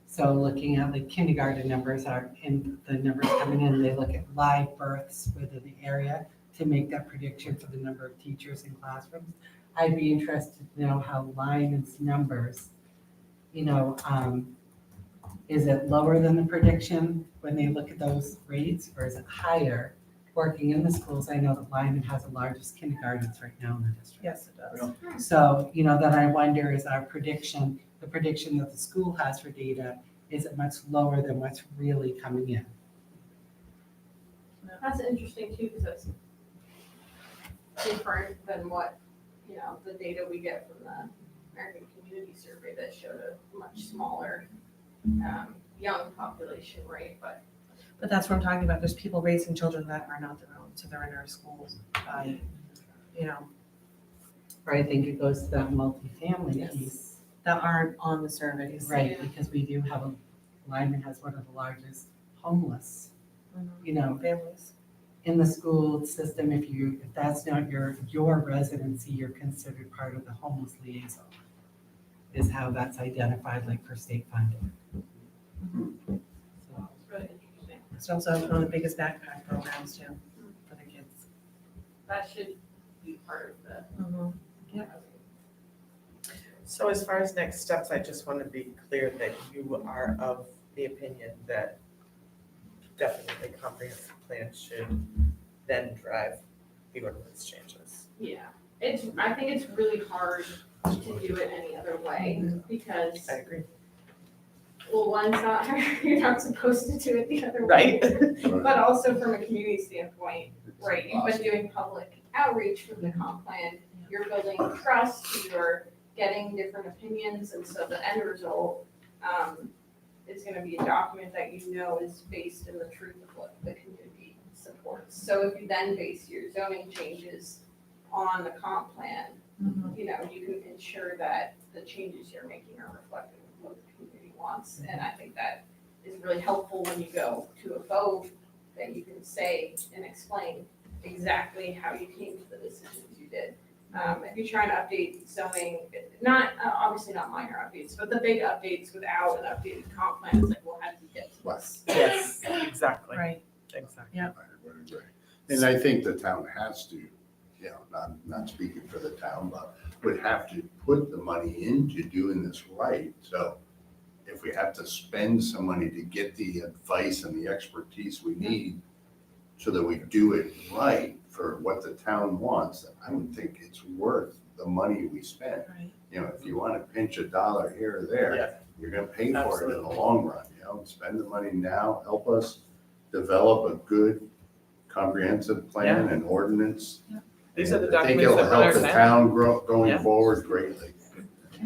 Speaker 5: So looking at like kindergarten numbers are in, the numbers coming in, they look at live births within the area to make that prediction for the number of teachers in classrooms. I'd be interested to know how Lyman's numbers, is it lower than the prediction when they look at those rates, or is it higher? Working in the schools, I know that Lyman has the largest kindergartens right now in the district.
Speaker 1: yes, it does.
Speaker 5: So, then I wonder, is our prediction, the prediction that the school has for data, is it much lower than what's really coming in?
Speaker 3: That's interesting too, because that's different than what, the data we get from the American Community Survey that showed a much smaller, young population rate, but
Speaker 1: But that's what I'm talking about. There's people raising children that are not their own, so they're in our schools.
Speaker 5: Or I think it goes to that multifamily
Speaker 1: Yes.
Speaker 5: piece.
Speaker 1: That aren't on the surveys.
Speaker 5: Right,
Speaker 3: Yeah.
Speaker 5: because we do have Lyman has one of the largest homeless,
Speaker 1: Families.
Speaker 5: in the school system. If that's not your residency, you're considered part of the homeless liaison, is how that's identified, like for state funding. So,
Speaker 3: it's really interesting.
Speaker 1: It's also one of the biggest backpack programs too, for the kids.
Speaker 3: That should be part of the.
Speaker 4: So as far as next steps, I just want to be clear that you are of the opinion that definitely comprehensive plan should then drive the ordinance changes.
Speaker 3: Yeah, I think it's really hard to do it any other way, because,
Speaker 4: I agree.
Speaker 3: well, one's not, you're not supposed to do it the other
Speaker 4: Right?
Speaker 3: way. But also from a community standpoint, right, you've been doing public outreach from the comp plan, you're building trust, you're getting different opinions, and so the end result, is gonna be a document that is based in the truth of what the community supports. So if you then base your zoning changes on the comp plan, you can ensure that the changes you're making are reflective of what the community wants. And I think that is really helpful when you go to a vote, that you can say and explain exactly how you came to the decisions you did. If you try and update zoning, obviously not minor updates, but the big updates without an updated comp plan, it's like, well, how did you get to this?
Speaker 4: Yes, exactly,
Speaker 1: Right.
Speaker 4: exactly.
Speaker 8: I would agree. And I think the town has to, not speaking for the town, but would have to put the money into doing this right. So if we have to spend some money to get the advice and the expertise we need so that we do it right for what the town wants, I would think it's worth the money we spend.
Speaker 1: Right.
Speaker 8: If you want to pinch a dollar here or there,
Speaker 4: Yeah.
Speaker 8: you're gonna pay for it in the
Speaker 4: Absolutely.
Speaker 8: long run, spend the money now, help us develop a good comprehensive plan and ordinance.
Speaker 4: These are the
Speaker 8: I think
Speaker 4: documents
Speaker 8: it'll
Speaker 4: that run our
Speaker 8: help the
Speaker 4: town.
Speaker 8: town grow, going
Speaker 4: Yeah.
Speaker 8: forward greatly.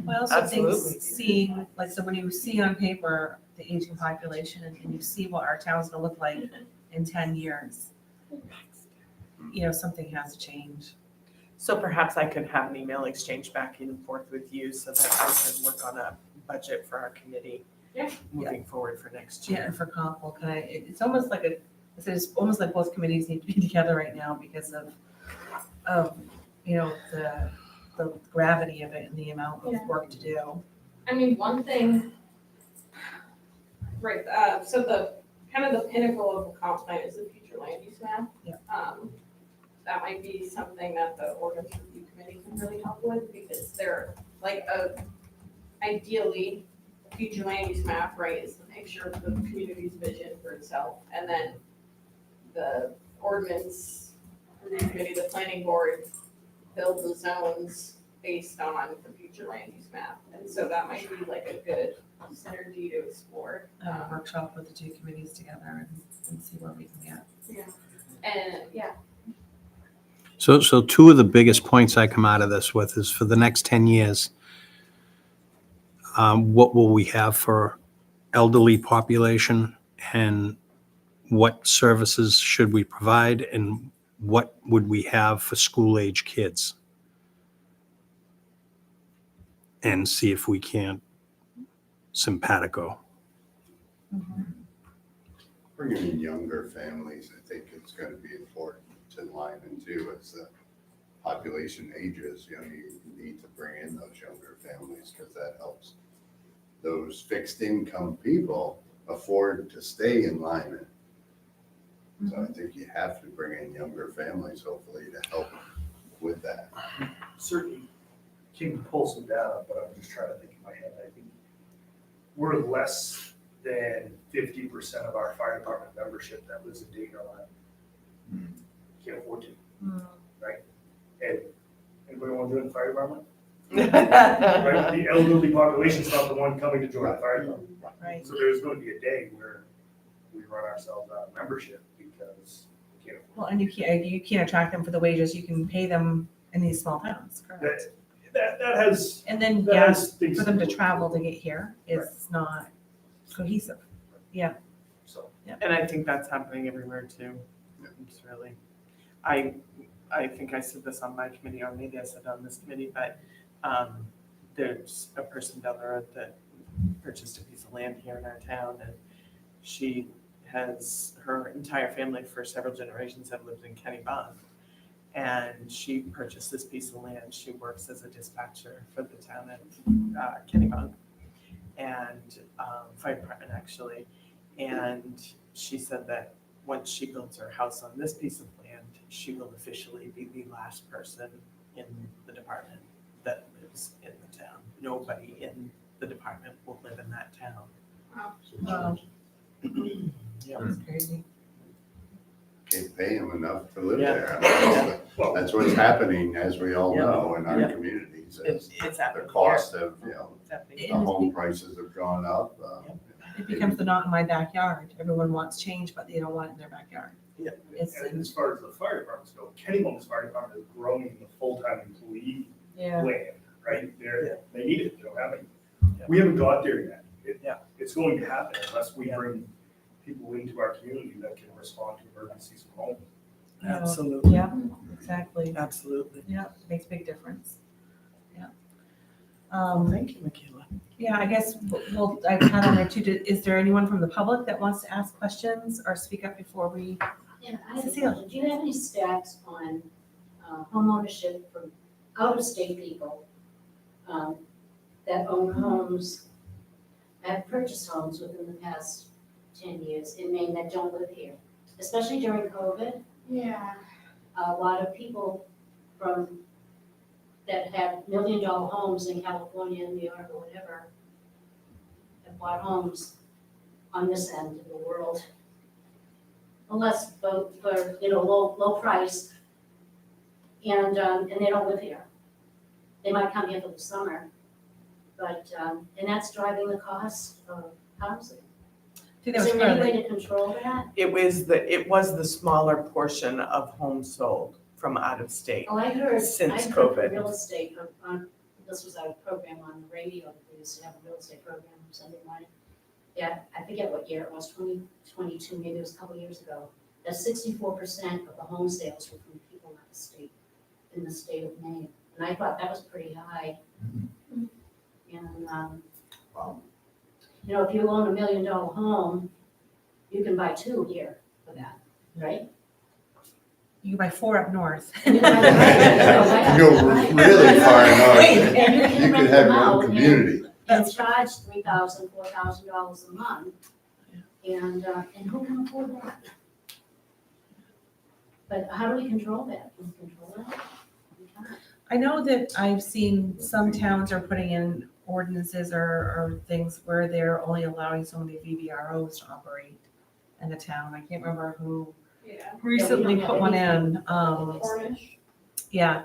Speaker 1: I also think
Speaker 4: Absolutely.
Speaker 1: seeing, like, so when you see on paper the aging population and you see what our town's gonna look like in 10 years, something has to change.
Speaker 4: So perhaps I could have an email exchange back and forth with you so that I can work on a budget for our committee.
Speaker 3: Yeah.
Speaker 4: Moving forward for next
Speaker 1: Yeah,
Speaker 4: year.
Speaker 1: and for comp, it's almost like it's almost like both committees need to be together right now because of the gravity of it and the amount of
Speaker 3: Yeah.
Speaker 1: work to do.
Speaker 3: I mean, one thing, right, so the, kind of the pinnacle of the comp plan is the future land use map.
Speaker 1: Yeah.
Speaker 3: That might be something that the ordinance review committee can really help with, because they're like ideally, a future land use map, right, is the picture of the community's vision for itself, and then the ordinance review committee, the planning board, build the zones based on the future land use map, and so that might be like a good synergy to explore.
Speaker 1: Workshop with the two committees together and see where we can get.
Speaker 3: And, yeah,
Speaker 6: So two of the biggest points I come out of this with is for the next 10 years, what will we have for elderly population, and what services should we provide, and what would we have for school-age kids? And see if we can't simpatico.
Speaker 8: Bringing in younger families, I think it's gonna be important to line into as the population ages. You need to bring in those younger families, because that helps those fixed income people afford to stay in Lyman. So I think you have to bring in younger families, hopefully, to help with that.
Speaker 9: Certainly can pull some data, but I'm just trying to think in my head. I think we're less than 50% of our fire department membership that lives in Dayton or Lyman. Can't afford to, right? And anybody want to join the fire department? Right? The elderly population's not the one coming to join the fire department.
Speaker 1: Right.
Speaker 9: So there's going to be a day where we run ourselves out of membership because we can't afford
Speaker 1: Well, and you can't attract them for the wages you can pay them in these small towns, correct?
Speaker 9: it. That has,
Speaker 1: And then,
Speaker 9: that has things.
Speaker 1: for them to
Speaker 9: do with it.
Speaker 1: travel to get here is not cohesive.
Speaker 9: So.
Speaker 4: And I think that's happening everywhere too. It's really, I think I said this on my committee, or maybe I said it on this committee, but there's a person down the road that purchased a piece of land here in our town, and she has, her entire family for several generations have lived in Kennybunk. And she purchased this piece of land. She works as a dispatcher for the town of Kennybunk and fire department actually. And she said that once she builds her house on this piece of land, she will officially be the last person in the department that lives in the town. Nobody in the department will live in that town.
Speaker 1: Wow,
Speaker 4: Yeah.
Speaker 1: that's crazy.
Speaker 8: Can't pay them enough to live
Speaker 4: Yeah.
Speaker 8: there. I mean, that's what's happening, as we all know, in our
Speaker 4: Yeah.
Speaker 8: communities.
Speaker 4: It's
Speaker 8: The
Speaker 4: happening
Speaker 8: cost of,
Speaker 4: It's happening.
Speaker 8: the home prices have gone up.
Speaker 1: It becomes the not in my backyard. Everyone wants change, but they don't want it in their backyard. It's,
Speaker 9: And as far as the fire departments go, Kennybunk's fire department is growing the full-time employee
Speaker 1: yeah,
Speaker 9: land, right? They need it, they don't have any. We haven't got there yet. It's going to happen unless we bring people into our community that can respond to emergencies from home.
Speaker 4: Absolutely.
Speaker 1: yeah, exactly.
Speaker 4: Absolutely.
Speaker 1: Yeah, makes a big difference. Yeah.
Speaker 4: Thank you, Michaela.
Speaker 1: Yeah, I guess, well, I've had on there too, is there anyone from the public that wants to ask questions or speak up before we?
Speaker 10: Yeah, I have a
Speaker 1: Cecile.
Speaker 10: question. Do you have any stats on home ownership from out-of-state people that own homes, have purchased homes within the past 10 years in Maine that don't live here? Especially during COVID,
Speaker 3: yeah.
Speaker 10: a lot of people that have million-dollar homes in California, New York, or whatever, have bought homes on this end of the world. Unless for low price, and they don't live here. They might come here for the summer, but and that's driving the cost of housing.
Speaker 1: I think that
Speaker 10: Is
Speaker 1: was
Speaker 10: there any
Speaker 1: part of
Speaker 10: way to control that?
Speaker 4: It was the smaller portion of homes sold from out of state.
Speaker 10: Oh, I heard
Speaker 4: Since
Speaker 10: from
Speaker 4: COVID.
Speaker 10: real estate, this was our program on the radio, we used to have a real estate program Sunday morning. Yeah, I forget what year it was, 2022, maybe it was a couple years ago. that 64% of the home sales were from people in the state of Maine. And I thought that was pretty high. And,
Speaker 2: Wow.
Speaker 10: you know, if you own $1 million home, you can buy 2 here for that, right?
Speaker 1: You can buy 4 up north.
Speaker 10: You can buy-
Speaker 8: You go really far north,
Speaker 10: And you
Speaker 8: you
Speaker 10: can
Speaker 8: could
Speaker 10: rent
Speaker 8: have
Speaker 10: them
Speaker 8: your
Speaker 10: out
Speaker 8: own community.
Speaker 10: and charge $3,000, $4,000 a month. And who can afford that? But how do we control that? Can we control that? We can't.
Speaker 1: I know that I've seen some towns are putting in ordinances or things where they're only allowing so many VBROs to operate in a town. I can't remember who
Speaker 3: Yeah.
Speaker 1: recently put one in.
Speaker 3: Cornish.
Speaker 1: Yeah,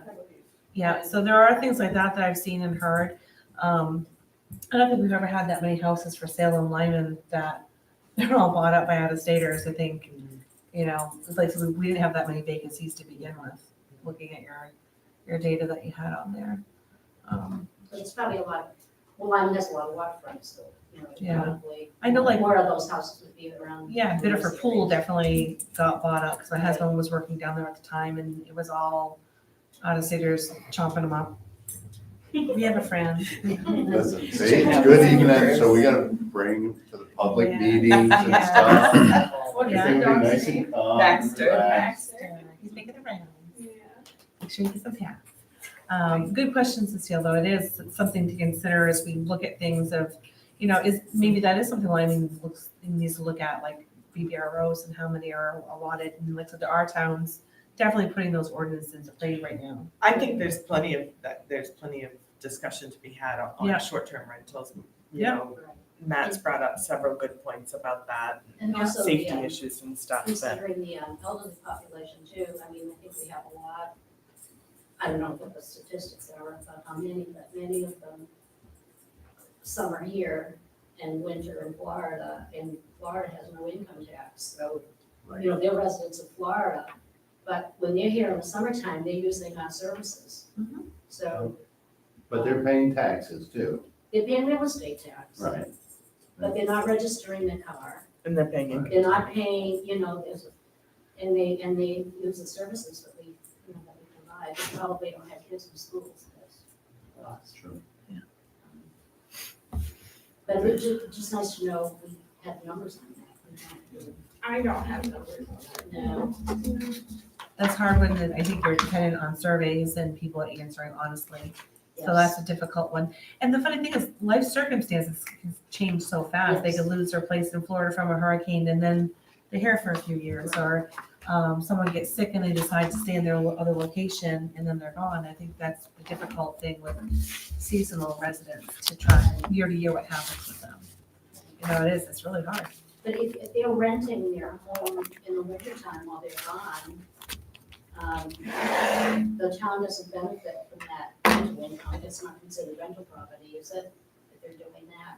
Speaker 1: yeah. So there are things like that that I've seen and heard. I don't think we've ever had that many houses for sale in Lyman that they're all bought up by out-of-staters. I think, you know, it's like we didn't have that many vacancies to begin with, looking at your data that you had on there.
Speaker 10: But it's probably a lot, well, Lyman has a lot of waterfront, so, you know,
Speaker 1: Yeah.
Speaker 10: probably.
Speaker 1: I know, like,
Speaker 10: More of those houses would be around.
Speaker 1: yeah, Biddeford
Speaker 10: those
Speaker 1: Pool
Speaker 10: areas.
Speaker 1: definitely got bought up, because my husband was working down there at the time, and it was all out-of-staters chomping them up. We have a friend.
Speaker 8: Listen, see, it's good even that, so we gotta bring to the public
Speaker 1: Yeah.
Speaker 8: meetings and
Speaker 1: Yeah.
Speaker 8: stuff.
Speaker 3: What is
Speaker 8: Everything
Speaker 3: the
Speaker 8: will be
Speaker 3: dog's
Speaker 8: nice
Speaker 3: name?
Speaker 8: and calm.
Speaker 4: Baxter.
Speaker 8: relaxed.
Speaker 1: He's making the rounds.
Speaker 3: Yeah.
Speaker 1: Make sure you get some taps. Good question, Cecile, though. It is something to consider as we look at things of, you know, maybe that is something Lyman needs to look at, like BBROs and how many are allotted. And like, so there are towns definitely putting those ordinances into play right now.
Speaker 4: I think there's plenty of discussion to be had
Speaker 1: Yeah.
Speaker 4: on short-term rentals. You
Speaker 1: Yeah.
Speaker 4: know, Matt's brought up several good points about that,
Speaker 10: And also,
Speaker 4: safety
Speaker 10: yeah,
Speaker 4: issues and stuff, but
Speaker 10: considering the elderly population too, I mean, I think we have a lot. I don't know what the statistics are about how many, but many of them, summer here and winter in Florida, and Florida has no income tax, so, you know, they're residents of Florida. But when they're here in the summertime, they're using our services.
Speaker 1: Mhm.
Speaker 10: So
Speaker 8: But they're paying taxes too.
Speaker 10: they're paying real estate tax.
Speaker 8: Right.
Speaker 10: But they're not registering their car.
Speaker 4: and they're paying income.
Speaker 10: They're not paying, you know, and they use the services that we, you know, that we provide. They probably don't have kids in schools, that's.
Speaker 8: True.
Speaker 10: But it's just nice to know we have numbers on that.
Speaker 3: I don't have numbers on that.
Speaker 10: No.
Speaker 1: That's hard when I think you're dependent on surveys and people answering honestly. So that's a difficult one. And the funny thing is, life circumstances can change so fast. They
Speaker 10: Yes.
Speaker 1: could lose their place in Florida from a hurricane and then they're here for a few years. Or someone gets sick and they decide to stay in their other location and then they're gone. I think that's the difficult thing with seasonal residents, to try year to year what happens with them. You know, it's really hard.
Speaker 10: But if they're renting their home in the wintertime while they're gone, the town doesn't benefit from that rental income. It's not considered rental property, is it, if they're doing that?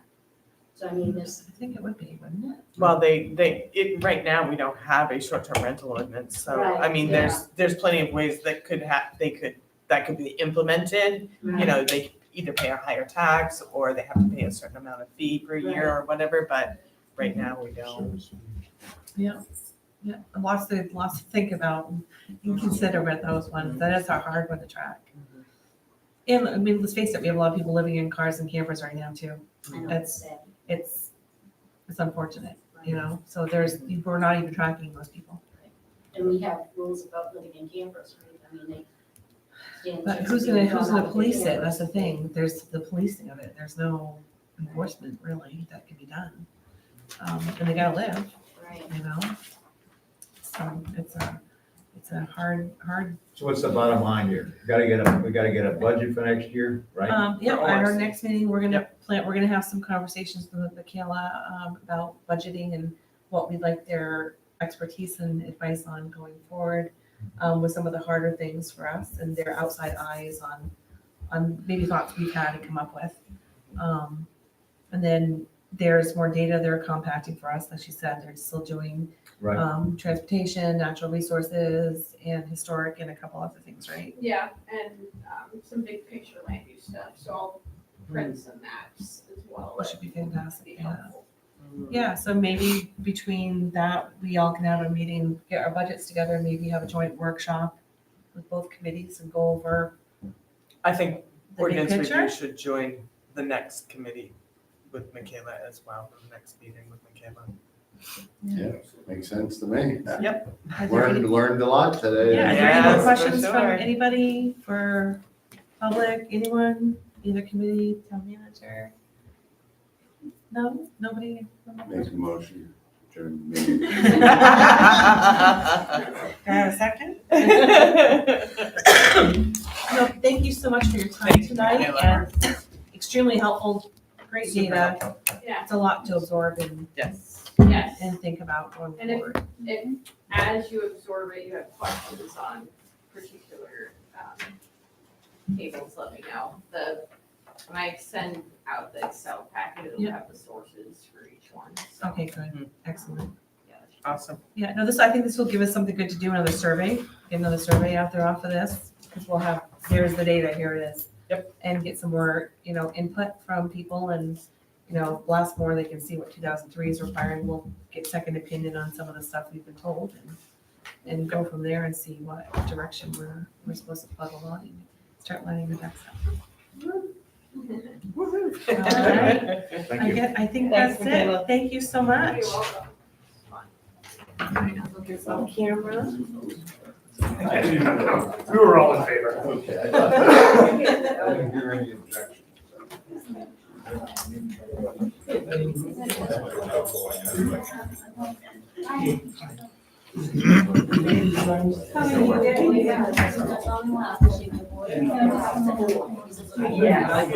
Speaker 10: So I mean, this,
Speaker 1: I think it would be, wouldn't it?
Speaker 4: Well, right now, we don't have a short-term rental ordinance, so, I
Speaker 10: Right,
Speaker 4: mean, there's plenty of ways that that could be implemented. You know, they could either pay a higher tax, or they have to pay a certain amount of fee per year or whatever, but right now, we don't.
Speaker 1: Yeah, lots to think about and consider with those ones. That is a hard one to track. And I mean, let's face it, we have a lot of people living in cars and campers right now too.
Speaker 10: I know
Speaker 1: That's-
Speaker 10: it's sad.
Speaker 1: It's unfortunate, you know, so we're not even tracking those people.
Speaker 10: And we have rules about living in campers, right? I mean, they.
Speaker 1: But who's gonna police it? That's the thing. There's the policing of it. There's no enforcement really that can be done. And they gotta live,
Speaker 10: Right.
Speaker 1: you know? So it's a hard.
Speaker 2: So what's the bottom line here? We gotta get a budget for next year, right?
Speaker 1: Yeah,
Speaker 4: For
Speaker 1: at our
Speaker 4: ORC.
Speaker 1: next meeting, we're gonna have some conversations with Michaela, about budgeting and what we'd like their expertise and advice on going forward, with some of the harder things for us and their outside eyes on maybe thoughts we've had and come up with. And then there's more data they're compacting for us. Like she said, they're still doing
Speaker 2: Right.
Speaker 1: transportation, natural resources, and historic, and a couple other things, right?
Speaker 3: Yeah, and some big picture land use stuff, so I'll print some maps as well.
Speaker 1: Which should be
Speaker 3: That'd
Speaker 1: fantastic,
Speaker 3: be
Speaker 1: yeah.
Speaker 3: helpful.
Speaker 1: Yeah, so maybe between that, we all can have a meeting, get our budgets together, maybe have a joint workshop with both committees and go over
Speaker 4: I think
Speaker 1: the big
Speaker 4: ordinance
Speaker 1: picture.
Speaker 4: review should join the next committee with Michaela as well, the next meeting with Michaela.
Speaker 8: Yeah, makes sense to me.
Speaker 4: Yep.
Speaker 1: Are there any-
Speaker 8: Learned a lot today.
Speaker 1: Yeah, are there any more
Speaker 4: Yes, for
Speaker 1: questions from
Speaker 4: sure.
Speaker 1: anybody, for public, anyone, either committee, town manager? No, nobody?
Speaker 8: Make a motion, adjourn the meeting.
Speaker 1: Can I have a second? No, thank you so much for your time
Speaker 4: Thank you,
Speaker 1: tonight,
Speaker 4: Michaela.
Speaker 1: and extremely helpful, great
Speaker 4: Super
Speaker 1: data.
Speaker 4: helpful.
Speaker 3: Yeah,
Speaker 1: It's a lot to absorb and,
Speaker 4: Yes.
Speaker 3: yes.
Speaker 1: and think about going
Speaker 3: And if-
Speaker 1: forward.
Speaker 3: If, as you absorb it, you have questions on particular tables, let me know. When I send out the Excel packet, it'll
Speaker 1: Yeah.
Speaker 3: have the sources for each one. So,
Speaker 1: Okay, good, excellent.
Speaker 3: yeah, that should be-
Speaker 4: Awesome.
Speaker 1: Yeah, no, I think this will give us something good to do, another survey, get another survey out there off of this, because we'll have, here's the data, here it is.
Speaker 4: Yep.
Speaker 1: And get some more, input from people and, blast more, they can see what 2003 is requiring, we'll get second opinion on some of the stuff we've been told and go from there and see what direction we're supposed to plug along and start lining the ducks up. I think
Speaker 5: Thanks,
Speaker 1: that's
Speaker 5: Michaela.
Speaker 1: it, thank you so much.
Speaker 3: You're welcome.
Speaker 1: Look at some camera.
Speaker 9: We were all in favor.
Speaker 8: Okay. I didn't hear any objections.
Speaker 10: That's all I'm allowed to see my boy.
Speaker 7: Yeah.